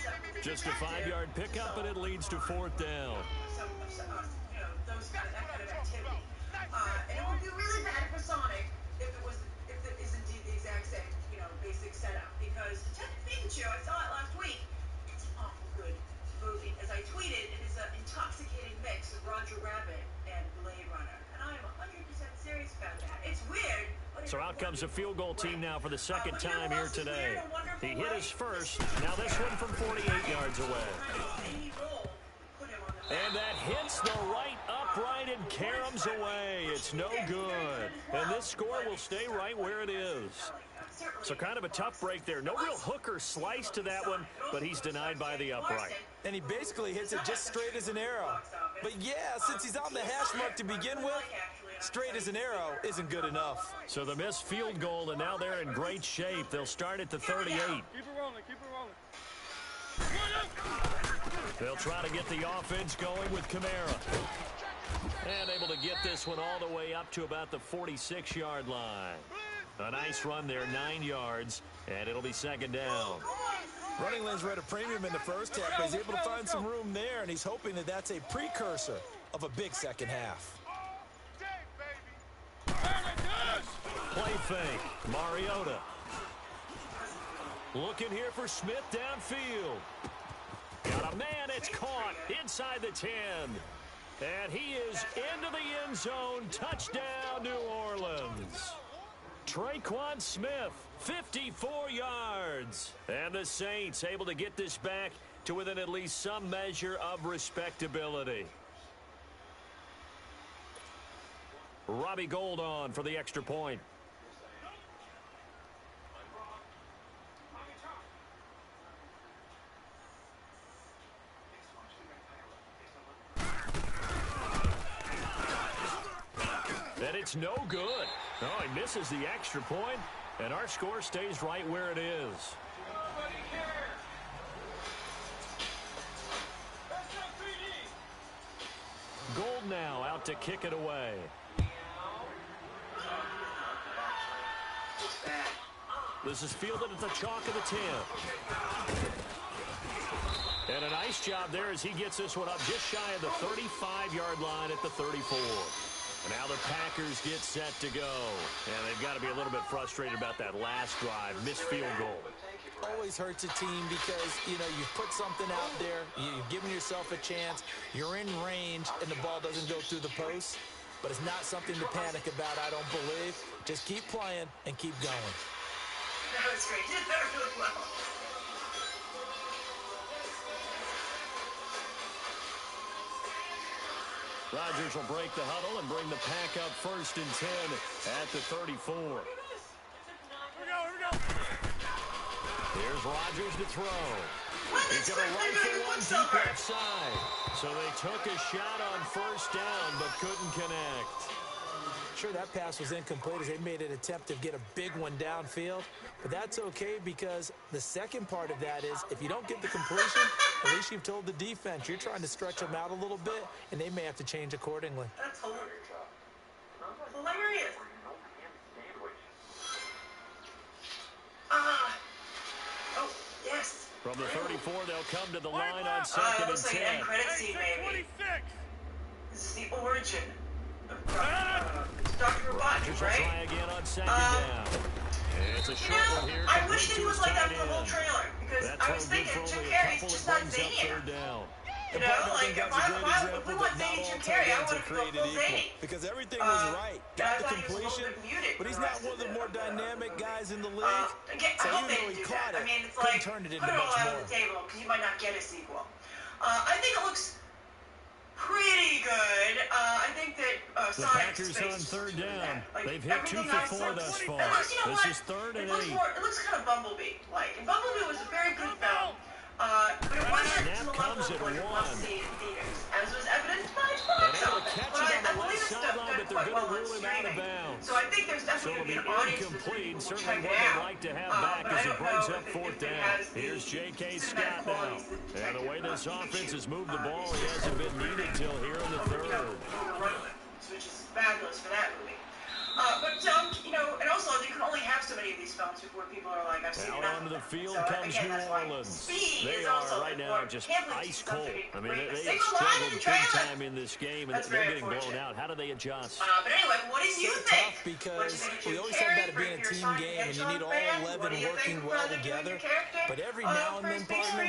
Just a 5-yard pickup, and it leads to 4th down. That kind of activity. And it would be really bad for Sonic if it is indeed the exact same, basic setup. Because Detective Pikachu, I saw it last week. It's an awful good movie. As I tweeted, it is an intoxicating mix of Roger Rabbit and Blade Runner. And I am 100% serious about that. It's weird. So out comes a field goal team now for the second time here today. He hit his first. Now this one from 48 yards away. And that hits the right upright and caroms away. It's no good. And this score will stay right where it is. So kind of a tough break there. No real hook or slice to that one, but he's denied by the upright. And he basically hits it just straight as an arrow. But yeah, since he's on the hash mark to begin with, straight as an arrow isn't good enough. So the missed field goal, and now they're in great shape. They'll start at the 38. Keep it rolling. They'll try to get the offense going with Kamara. And able to get this one all the way up to about the 46-yard line. A nice run there, 9 yards, and it'll be second down. Running lanes were at a premium in the first half, but he's able to find some room there, and he's hoping that that's a precursor of a big second half. Play fake, Mariota. Looking here for Smith downfield. Got a man, it's caught inside the 10. And he is into the end zone. Touchdown, New Orleans. Traquan Smith, 54 yards. And the Saints able to get this back to within at least some measure of respectability. Robbie Gould on for the extra point. And it's no good. No, he misses the extra point, and our score stays right where it is. Gould now out to kick it away. This is fielded at the chalk of the 10. And a nice job there as he gets this one up just shy of the 35-yard line at the 34. And now the Packers get set to go. And they've got to be a little bit frustrated about that last drive, missed field goal. Always hurts a team because, you've put something out there, you've given yourself a chance, you're in range, and the ball doesn't go through the post. But it's not something to panic about, I don't believe. Just keep playing and keep going. That was great. You did that really well. Rodgers will break the huddle and bring the pack up 1st and 10 at the 34. Here we go. Here's Rodgers to throw. He's going to run for one deep left side. So they took a shot on 1st down but couldn't connect. Sure, that pass was incomplete as they made an attempt to get a big one downfield, but that's okay because the second part of that is if you don't get the completion, at least you've told the defense you're trying to stretch them out a little bit, and they may have to change accordingly. That's hilarious. Oh, yes. From the 34, they'll come to the line on second and looks like 10. an end credit scene, maybe. 26. This is the origin of Dr. Robotnik, Try right? again on second down. It's a short one here. I wish that he was like that for the whole trailer because I was thinking Jim Carrey's just not zany enough. You know, like if we want zany Jim Carrey, I want to go full zany. Because everything was right. Got the completion, but he's not one of the more dynamic guys in the league. Again, I hope they didn't do that. I mean, it's like, put it all out on the table because you might not get a sequel. I think it looks pretty good. I think that the Packers on third down. They've hit 2 for 4 thus far. This is 3rd and 8. It looks kind of Bumblebee-like. And Bumblebee was a very good film. But it wasn't to the level of what it was seen in theaters, as was evidenced by its box office. But I believe it's done quite well on streaming. So I think there's definitely going to be an audience for people who check it out. Like to have back as it brings up 4th down. Here's J.K. Scott now. And the way this offense has moved the ball, he hasn't been needed till here in the 3rd. Which is fabulous for that movie. But, you know, and also you can only have so many of these films before people are like, I've seen enough. Out onto the field comes New Orleans. They are right now just ice cold. I mean, they have struggled big time in this game, and they're getting blown out. How do they adjust? But anyway, what do you think? Tough because we always talk about it being a team game, and you need all 11 working well together. But every now and then, partner,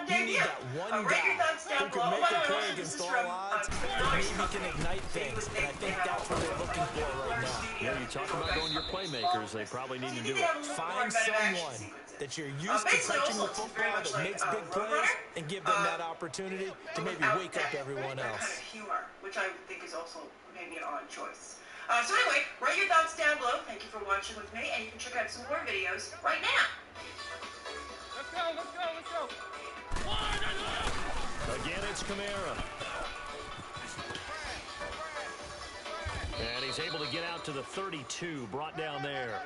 you need that one guy who can make a play against all odds that maybe can ignite things. And I think that's what they're looking for right now. Yeah, you talk about going to your playmakers, they probably need to do it. Find someone that you're used to touching the football that makes big plays and give them that opportunity to maybe wake up everyone else. Humor, which I think is also maybe an odd choice. So anyway, write your thoughts down below. Thank you for watching with me, and you can check out some more videos right now. Let's go. Again, it's Kamara. And he's able to get out to the 32, brought down there.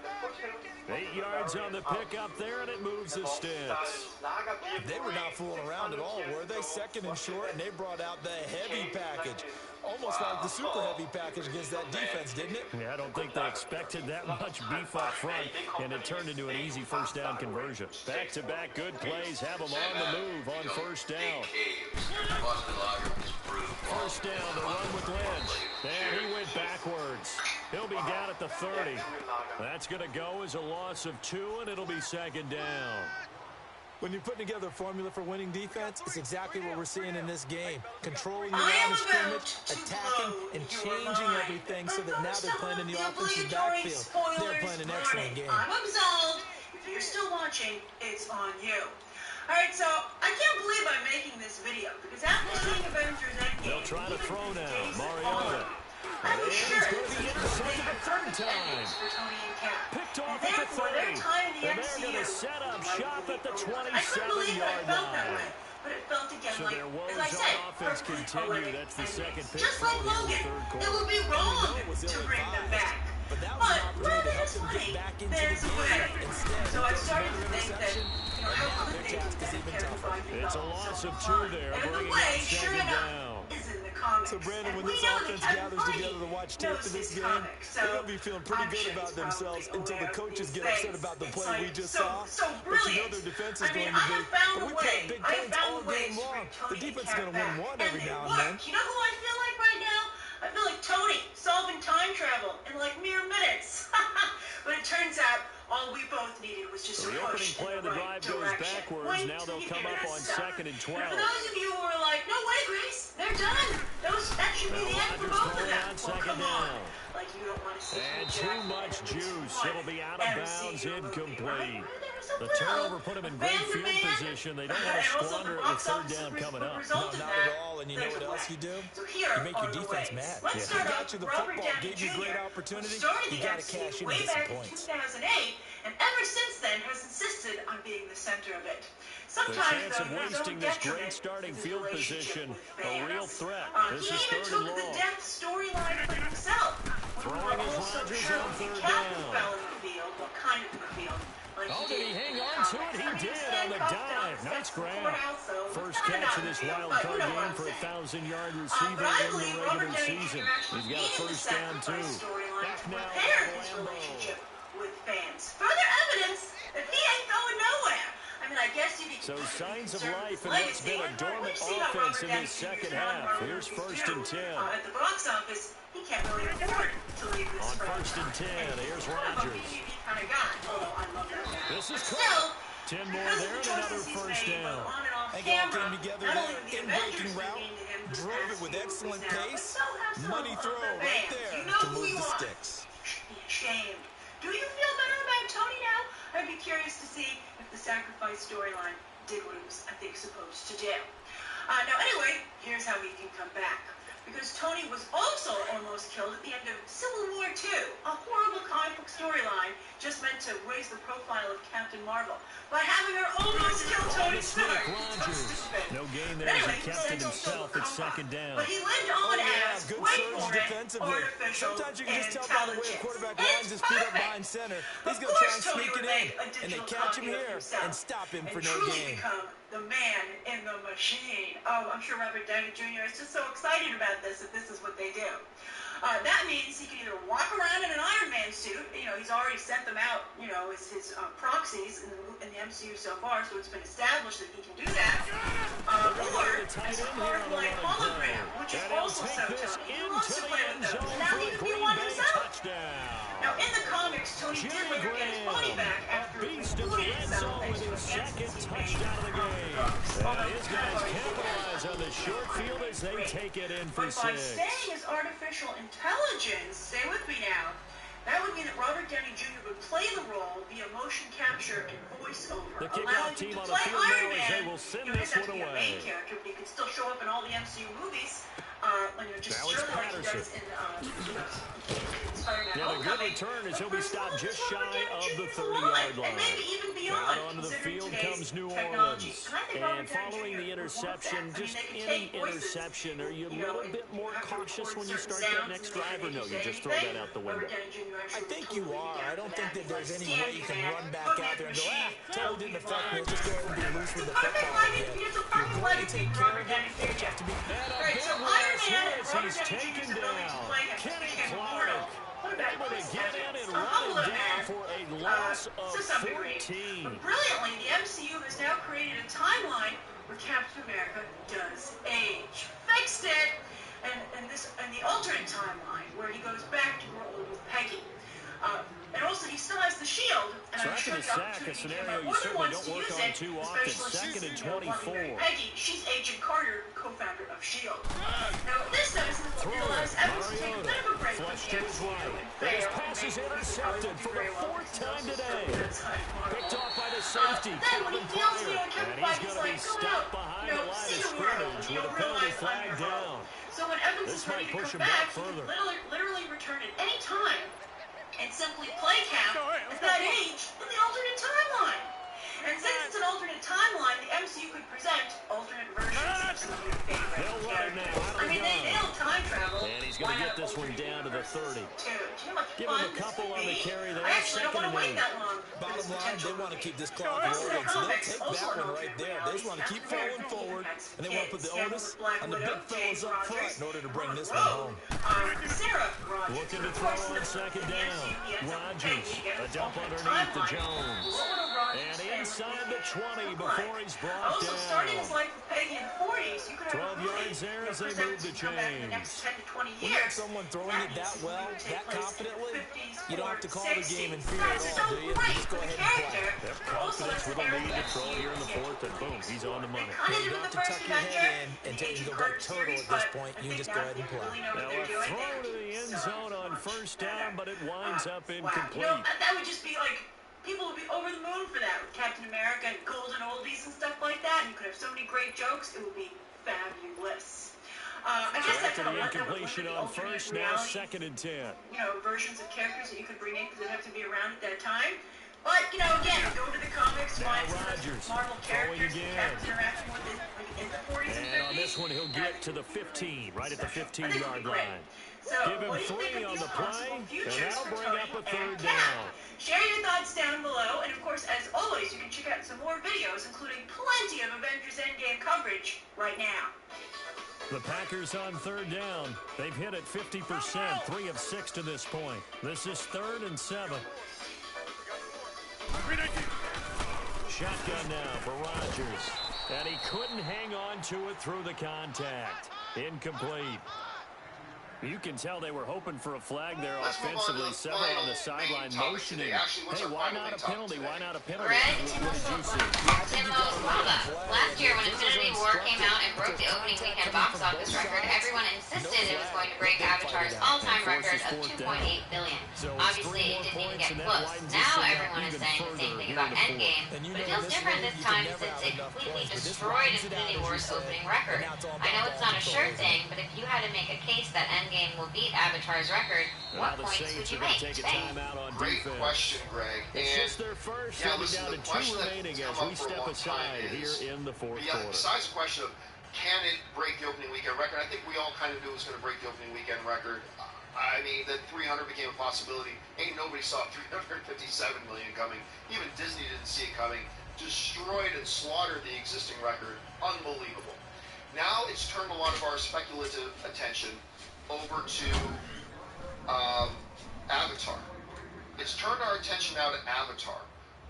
8 yards on the pickup there, and it moves the sticks. They were not fooling around at all, were they? Second and short, and they brought out the heavy package. Almost like the super heavy package against that defense, didn't it? Yeah, I don't think they expected that much beef up front, and it turned into an easy first down conversion. Back-to-back good plays have them on the move on first down. First down, the run with Lynch. And he went backwards. He'll be down at the 30. That's going to go as a loss of 2, and it'll be second down. When you're putting together a formula for winning defense, it's exactly what we're seeing in this game. Controlling the line of scrimmage, attacking, and changing everything so that now they're playing in the offensive backfield. They're playing an excellent game. I'm absolved. If you're still watching, it's on you. Alright, so I can't believe I'm making this video because after seeing Avengers Endgame, they'll try to throw now. Mariota. I was sure it was the third time. Picked off at the 30. And they're going to set up shop at the 27-yard line. But it felt again So like, their woes as I said, on offense continue. That's the second pick just like thrown in Logan, the third quarter. it would be wrong to bring them back. But that was an opportunity to help them funny, get back into the there's a way. game. Instead, So I started to think that, interception, how and could their they task do is that? even Kevin tougher. Feige It's a felt loss so of 2 fun. there, And the bringing way, up sure second enough, down. is in the comics. So, Brandon, And when we this know that offense Kevin gathers Feige together to watch tape knows for this his game, comics, so they're going to be feeling pretty I'm good sure about he's themselves probably until the aware of coaches these get upset things. about the It's play like we just so saw. so But you know brilliant. their defense is I mean, going to I be, have found but a we way. play big I have games found all ways game to long. bring The Tony defense is and going to Cat win back, one and every they now and work. then. You know who I feel like right now? I feel like Tony solving time travel in like mere minutes. But it turns out all we both needed was just So the a opening push play in of the right drive goes direction. backwards. Wait Now till they'll you come hear up on this stuff. 2nd and 12. And for those of you who are like, no way, Grace, they're done. That should be the end for Rodgers both of calling them. on Well, second come on. down. Like you don't want to see And Jack too much Lemmon juice. one It'll be out of bounds, MCU movie, incomplete. right? There was a The little turnover put them in great field band-to-band, position. They don't want to and also squander the it with box third office down coming up. result No, of not that, at all. And you know there's what a else way. you do? So here You make your are the defense ways. mad. Let's If start you got off you the Robert football, Downey gave you a great Jr., opportunity, who started you the got to MCU cash in way and get some back in points. 2008, and ever since then has insisted on being the center of it. The Sometimes, chance of though, there's wasting no this great detriment starting to his field relationship position, with a real fans. threat. This He is even third took and the long. death storyline for himself when Throwing as also Rodgers sure on if the third captain down. fell in the field, what kind of in the field. Like Oh, he did he did hang in the on to it? comics. He I mean, did was on the handcuffed down dive. the Nice steps of the grab. courthouse, so First it's kinda catch not of this the field, wild but card you know what game I'm for a saying. 1,000-yard But receiver I in the believe Robert regular Downey season. Jr. actually He's got a needed the first down, too. sacrifice storyline Back to now repair at his Lambeau. relationship with fans. Further evidence that he ain't going nowhere. I mean, I guess you So signs of concerned life with in his what's been a legacy. dormant We see how offense Robert in Downey this Jr.'s second now in half. Marvel Here's movies, first too. and 10. At the box office, he can't really afford to leave this On franchise. first and 10, here's Kind of a Rodgers. BBB kind of guy, although I love that guy. This is But Cook. still, 10 more because of there the and another choices he's first made, down. both on and off They all camera, came together not there. only the In-breaking Avengers route, mean to him this drove past it with few excellent movies now, pace. but so have some Money of throw the right fans. there You know to who move you the are. sticks. Be ashamed. Do you feel better about Tony now? I'd be curious to see if the sacrifice storyline did what it was, I think, supposed to do. Now, anyway, here's how he can come back. Because Tony was also almost killed at the end of Civil War II, a horrible comic book storyline just meant to raise the profile of Captain Marvel by having her almost kill Tony Stark. No gain there as he kept it himself at second down. But he lived on as, good wait surge for it, defensively. artificial Sometimes you can just tell by the way a intelligence. quarterback And lines it's his feet up perfect. behind center. He's Of going to try course, and Tony sneak would it make in. a And they digital catch him copy of here himself and stop him for and no truly gain. become the man in the machine. Oh, I'm sure Robert Downey Jr. is just so excited about this if this is what they do. That means he can either walk around in an Iron Man suit, you know, he's already sent them out, you know, as his proxies in the MCU so far, so it's been established that he can do that, or as a cardboard hologram, which is also so Tony. He loves to play with those, and now he can be one himself. Now, in the comics, Tony did later get his money back after rebooting himself thanks to enhancements he made Touchdown of the on game. the books. Although His guys capitalize on the short field as they take it in for But by 6. staying as artificial intelligence, stay with me now, that would mean that Robert Downey Jr. would play the role via motion capture and voiceover, The kickoff allowing team him on to the play field Iron now as Man. they will send You know, he this doesn't have to one be a main away. character, but he can still show up in all the MCU movies, just Now it's surely like he Patterson. does in Spider-Man Now the good Homecoming. return is he'll But be for as stopped long just as Robert shy Downey of the Jr. is 30-yard alive, line. and maybe even beyond, Out onto the considering field today's comes New technology. Orleans. And I think And Robert Downey following Jr. the would want interception, that. I mean, just they could any take voices, interception, are you a you know, little and bit more have to cautious record when you certain start that sounds next and drive, or no, you just throw that out the window? I think you are. I don't think that there's any way you can run back out there and go, totally didn't affect me. Just go ahead and be loose with the football again. You're going to take care of it. You have to be Right, so Iron Man and Robert He's Downey taken Jr.'s ability to down. play him Kenny became Clark immortal. What about able to Chris get in Evans? and A run humble him down man, for a loss of to some degree. 14. But brilliantly, the MCU has now created a timeline where Captain America does age. Fixed it! And the alternate timeline where he goes back to grow old with Peggy. And also, he still has the shield. And So I'm after sure the the sack, a opportunity came scenario up you more than certainly once don't to work use on it, too often. especially Second since, and 24. Peggy, she's Agent Carter, co-founder of S.H.I.E.L.D. Now, what this does is it allows Evans to take a bit of a break from Flush the to his MCU right. and But his fail. pass is and maybe intercepted for the very well 4th because time he's also today. still outside Marvel. Picked off by the safety, Then when he Calvin feels, Pryor. Kevin And he's Feige's going to be like, go stopped out, behind the line see of the world, scrimmage with a penalty realize I'm flag your hero. down. So when Evans This is ready might to push come him back back, he further. can literally return at any time and simply play Cap at that age in the alternate timeline. And since it's an alternate timeline, the MCU could present alternate versions of some of your favorite They'll run it now. characters. Out of I mean, the they gun. nailed time travel. And he's going to Why get not this one alternate down to the universes 30. too? Do you know how much Give fun him a this couple would on the be? carry there. I actually don't want to Second wait and that long for Bottom this line, potential they want to movie. keep this clock This is rolling, a so they'll comics, take also that an one right alternate there. They just want to keep reality. falling forward, and they want to put the Scandal onus with Black on the Widow, big fellas James up front Rogers, in order to bring on this the one road. home. Sarah Rogers. Looking to Of throw course, on in the second MCU, down. he ends up Rodgers, Peggy against a dump alternate underneath to timeline. Jones. What would Rodgers' And family inside the 20 look before like? he's brought Also, starting his down. life with Peggy in the 40s, you could have 12 a movie yards there as they present move the come back in the next chains. 10 to 20 When you years. have someone throwing it that means well, it would take that place in the confidently, 50s you don't have to call the 60s. game in fear That's at so all, do you? You great just go for the ahead and play. character. Their but also confidence that's with a very lead to much throw here in the used 4th, and boom, he's on the money. Kind of You did don't with have the to first tuck your Avenger, head in and the take Agent go back Carter turtle series, at this but point. I You think just go now ahead and people play. really know what Now they're a doing. throw They to the do end so zone on much first better. down, but it winds up Wow. incomplete. You know, that would just be like, people would be over the moon for that with Captain America and golden oldies and stuff like that. And you could have so many great jokes. It would be fabulous. I guess that's After how the that would incompletion limit on alternate first, now reality, second and 10. you know, versions of characters that you could bring in because they'd have to be around at that time. But, you know, again, go to the comics, Now find some of Rodgers, the Marvel throwing characters again. that Cap's interacting with in the 40s and 50s. And on this one, he'll get to the 15, right at the I think 15-yard it'd be great. line. So, Give him what do you think 3 of on these the play, possible and futures that'll for bring Tony up a and 3rd Cat? down. Share your thoughts down below, and of course, as always, you can check out some more videos, including plenty of Avengers Endgame coverage right now. The Packers on 3rd down. They've hit it 50%, 3 of 6 to this point. This is 3rd and 7. Shotgun now for Rodgers. And he couldn't hang on to it through the contact. Incomplete. You can tell they were hoping for a flag there offensively. Several on the sideline motioning. Hey, why not a penalty? Why not a penalty? Greg, Tim's Lava. Last year, when Infinity War came out and broke the opening weekend box office record, everyone insisted it was going to break Avatar's all-time record of $2.8 billion. Obviously, it didn't even get close. Now everyone is saying the same thing about Endgame, but it feels different this time since it completely destroyed Infinity War's opening record. I know it's not a sure thing, but if you had to make a case that Endgame will beat Avatar's record, what points would you make? Great question, Greg. It's just their first. Yeah, They'll be down to 2 remaining as we step aside here in the 4th quarter. Besides the question of can it break the opening weekend record, I think we all kind of knew it was going to break the opening weekend record. I mean, that 300 became a possibility. Ain't nobody saw 357 million coming. Even Disney didn't see it coming. Destroyed and slaughtered the existing record. Unbelievable. Now it's turned a lot of our speculative attention over to Avatar. It's turned our attention now to Avatar.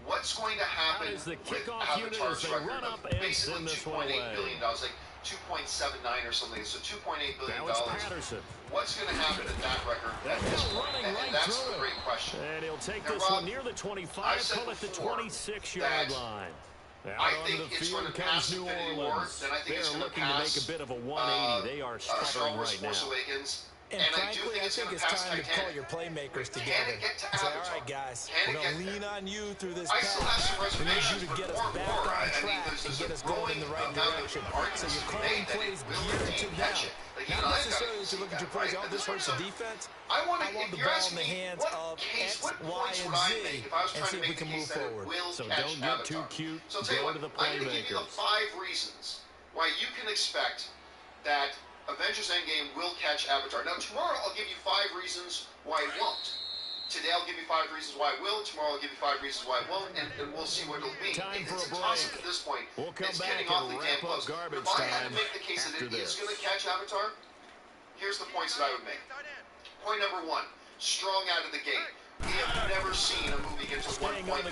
What's going to happen with Avatar's record of basically $2.8 billion, like $2.79 or something, so $2.8 billion. What's going to happen at that record at this point? And that's the great question. And he'll take this one near the 25, pull it the 26-yard line. I think it's going to pass Infinity War, then I think it's going to pass a bit of a 180. They are Star Wars right Force now. Awakens. And frankly, I think it's time to call your playmakers together. Say, all right, guys, we're going to lean on you through this path. We need you to get us back on track and get us going in the right direction. So you're calling plays geared to them. Not necessarily that you look at your plays, oh, this hurts the defense. I want the ball in the hands of X, Y, and Z and see if we can move forward. So don't get too cute. Go to the playmakers. I'm going to give you the 5 reasons why you can expect that Avengers Endgame will catch Avatar. Now, tomorrow I'll give you 5 reasons why it won't. Today I'll give you 5 reasons why it will. Tomorrow I'll give you 5 reasons why it won't, and we'll see what it'll be. It's a toss-up at this point. It's getting awfully damn close. If I had to make the case that it is going to catch Avatar, here's the points that I would make. Point number 1, strong out of the gate. We have never seen a movie get to $1.3 billion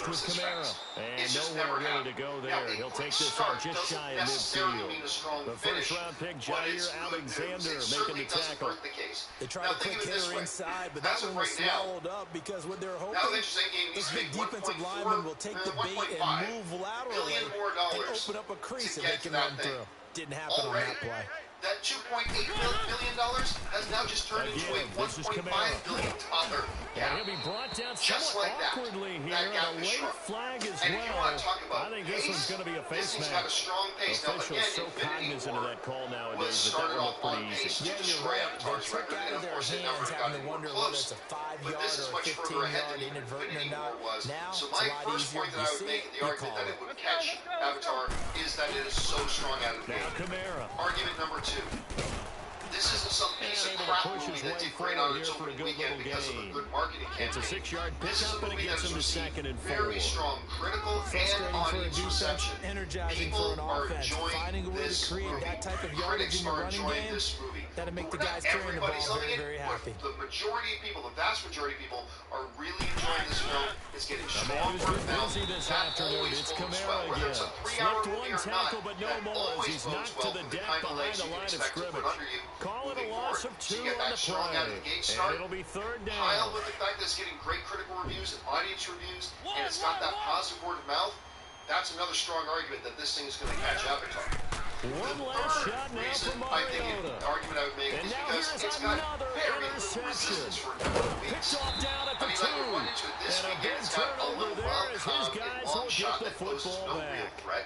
this fast. It's just never happened. Now, a great start doesn't necessarily mean a strong finish. Pick, But Jair it Alexander certainly making the doesn't tackle. hurt the case. They tried to quick hitter inside, but that one was swallowed up because what they're hoping is the defensive lineman will take the bait and move laterally and open up a crease that they can run through. Didn't happen on that play. That $2.8 billion has now just turned into a $1.5 billion gap. He'll be brought down just like that. That gap is shrunk. Flag as And if you want to talk about I think this one's going to be a face Disney's match. got a strong pace. Now, again, so Infinity cognizant War of that call nowadays. was started off on pace to Yeah, you're destroy right. Avatar's They took record, out and of of their course it never hands got having any to more wonder whether close. it's a 5-yard But this is or a much further ahead 15-yard than inadvertent or Infinity not. War was. Now, So it's my a lot first easier. point that You I would see make it, the you argument call that it. it would catch Avatar is that it is so strong out of the Now gate. Kamara. Argument number 2. This isn't some piece of crap movie that did great on its opening weekend because of a good marketing It's a campaign. 6-yard This is a pickup, and it movie that gets has him to received 2nd and 4. very strong critical and Frustrating for a audience defense, reception. energizing People for an are offense. enjoying Finding a way to this create movie. that type of yardage Critics in your are running enjoying game, this movie. that'll make the Not guys carrying the ball everybody's loving very, it, very but happy. the majority of people, the vast majority of people, are really enjoying this film. It's getting strong word of mouth. That always bodes well. Whether it's a 3-hour movie or not, that always bodes well for the kind of legs you can expect to put under you moving forward. So you get that strong out of the gate start, It'll be 3rd down. pile with the fact that it's getting great critical reviews and audience reviews, and it's got that positive word of mouth. That's another strong argument that this thing is going to catch Avatar. One The last third shot now reason for I think the Mariota. argument I would make And is now because here's it's got another very little interception. resistance for a couple of weeks. Picked off down at the I mean, 2. like we're into it this And a weekend, big it's got a turnover little there wild as his cog, guys a long will get shot the that poses football no real back. threat.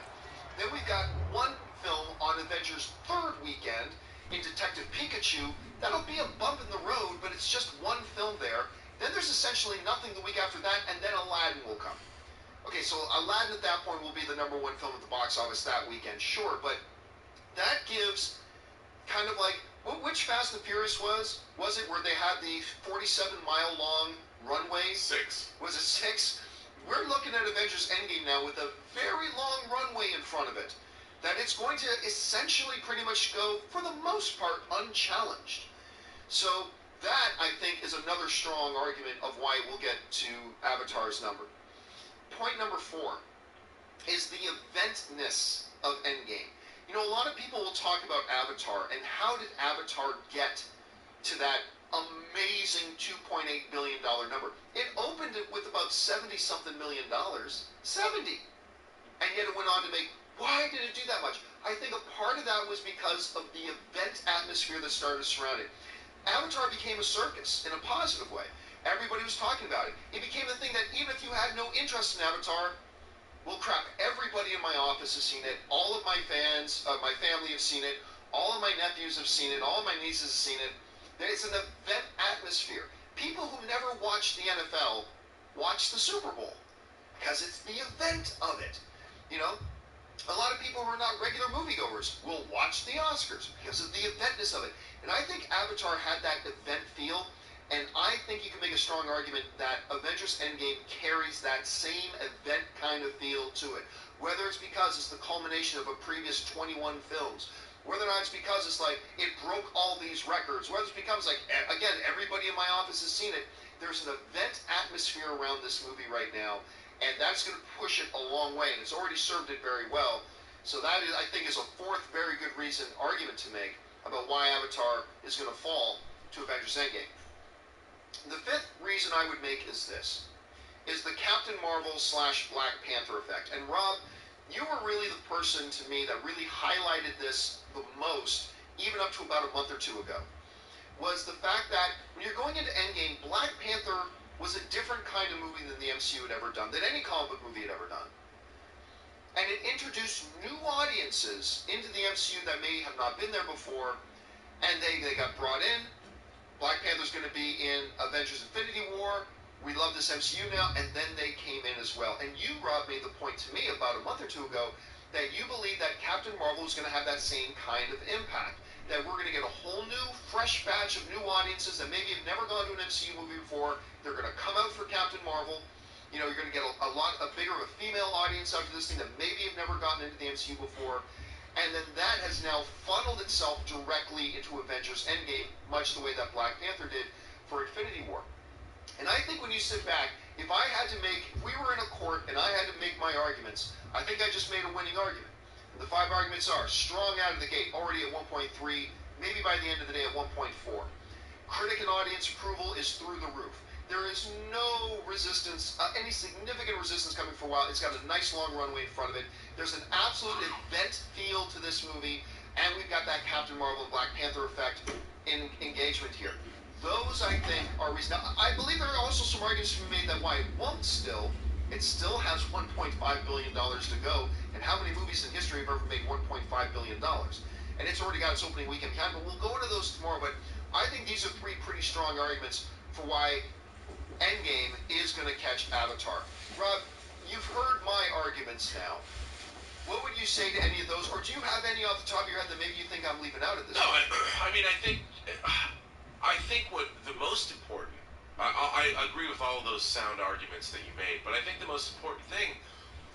Then we've got one film on Avengers' 3rd weekend in Detective Pikachu. That'll be a bump in the road, but it's just one film there. Then there's essentially nothing the week after that, and then Aladdin will come. Okay, so Aladdin at that point will be the #1 film at the box office that weekend, sure, but that gives kind of like Which Fast and Furious was it where they had the 47-mile-long runway? 6. Was it 6? We're looking at Avengers Endgame now with a very long runway in front of it. That it's going to essentially pretty much go, for the most part, unchallenged. So that, I think, is another strong argument of why we'll get to Avatar's number. Point number 4 is the eventness of Endgame. You know, a lot of people will talk about Avatar, and how did Avatar get to that amazing $2.8 billion number? It opened it with about $70-something million. 70! And yet it went on to make, why did it do that much? I think a part of that was because of the event atmosphere that started surrounding it. Avatar became a circus in a positive way. Everybody was talking about it. It became the thing that even if you had no interest in Avatar, well, crap, everybody in my office has seen it. All of my fans, my family have seen it. All of my nephews have seen it. All of my nieces have seen it. It's an event atmosphere. People who never watched the NFL watch the Super Bowl because it's the event of it. You know, a lot of people who are not regular moviegoers will watch the Oscars because of the eventness of it. And I think Avatar had that event feel. And I think you can make a strong argument that Avengers Endgame carries that same event kind of feel to it. Whether it's because it's the culmination of a previous 21 films, whether or not it's because it's like it broke all these records, whether it's because, like, again, everybody in my office has seen it. There's an event atmosphere around this movie right now, and that's going to push it a long way, and it's already served it very well. So that, is, I think, is a fourth very good argument to make about why Avatar is going to fall to Avengers Endgame. The fifth reason I would make is this, is the Captain Marvel / Black Panther effect. And Rob, you were really the person to me that really highlighted this the most, even up to about a month or two ago, was the fact that when you're going into Endgame, Black Panther was a different kind of movie than the MCU had ever done, than any comic book movie had ever done. And it introduced new audiences into the MCU that may have not been there before, and they got brought in. Black Panther's going to be in Avengers Infinity War. We love this MCU now, and then they came in as well. And you, Rob, made the point to me about a month or two ago that you believe that Captain Marvel is going to have that same kind of impact. That we're going to get a whole new, fresh batch of new audiences that maybe have never gone to an MCU movie before. They're going to come out for Captain Marvel. You know, you're going to get a bigger of a female audience after this thing that maybe have never gotten into the MCU before. And then that has now funneled itself directly into Avengers Endgame, much the way that Black Panther did for Infinity War. And I think when you sit back, if we were in a court and I had to make my arguments, I think I just made a winning argument. And the 5 arguments are strong out of the gate, already at 1.3, maybe by the end of the day at 1.4. Critic and audience approval is through the roof. There is no resistance, any significant resistance coming for a while. It's got a nice long runway in front of it. There's an absolute event feel to this movie, and we've got that Captain Marvel and Black Panther effect in engagement here. Those, I think, are reasons. Now, I believe there are also some arguments to be made that why it won't still. It still has $1.5 billion to go, and how many movies in history have ever made $1.5 billion? And it's already got its opening weekend behind, but we'll go into those tomorrow. But I think these are 3 pretty strong arguments for why Endgame is going to catch Avatar. Rob, you've heard my arguments now. What would you say to any of those, or do you have any off the top of your head that maybe you think I'm leaving out of this? No, I mean, I think what the most important, I agree with all of those sound arguments that you made, but I think the most important thing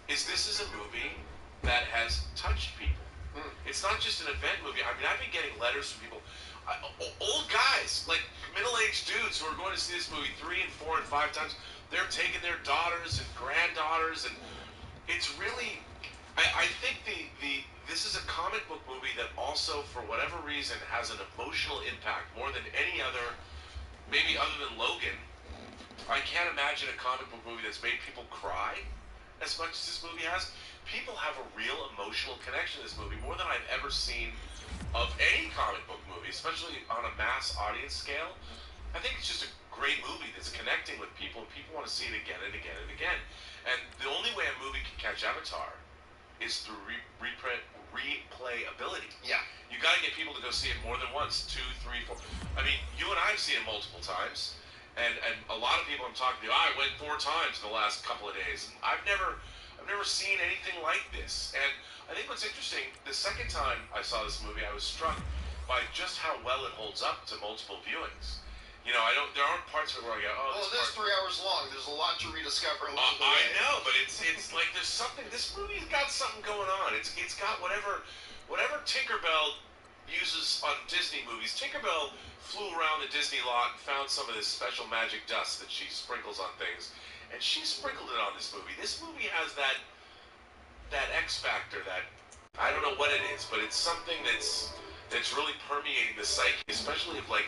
is this is a movie that has touched people. It's not just an event movie. I mean, I've been getting letters from people, old guys, like middle-aged dudes who are going to see this movie 3 and 4 and 5 times. They're taking their daughters and granddaughters, and it's really, I think this is a comic book movie that also, for whatever reason, has an emotional impact more than any other, maybe other than Logan. I can't imagine a comic book movie that's made people cry as much as this movie has. People have a real emotional connection to this movie, more than I've ever seen of any comic book movie, especially on a mass audience scale. I think it's just a great movie that's connecting with people, and people want to see it again and again and again. And the only way a movie can catch Avatar is through replayability. Yeah. You got to get people to go see it more than once, 2, 3, 4. I mean, you and I have seen it multiple times, and a lot of people I'm talking to, I went 4 times in the last couple of days. And I've never seen anything like this. And I think what's interesting, the second time I saw this movie, I was struck by just how well it holds up to multiple viewings. You know, there aren't parts of it where I go, oh, well, it is 3 hours long. There's a lot to rediscover. I know, but it's like there's something. This movie's got something going on. It's got whatever Tinkerbell uses on Disney movies. Tinkerbell flew around the Disney lot and found some of this special magic dust that she sprinkles on things, and she sprinkled it on this movie. This movie has that X factor, that I don't know what it is, but it's something that's really permeating the psyche, especially of like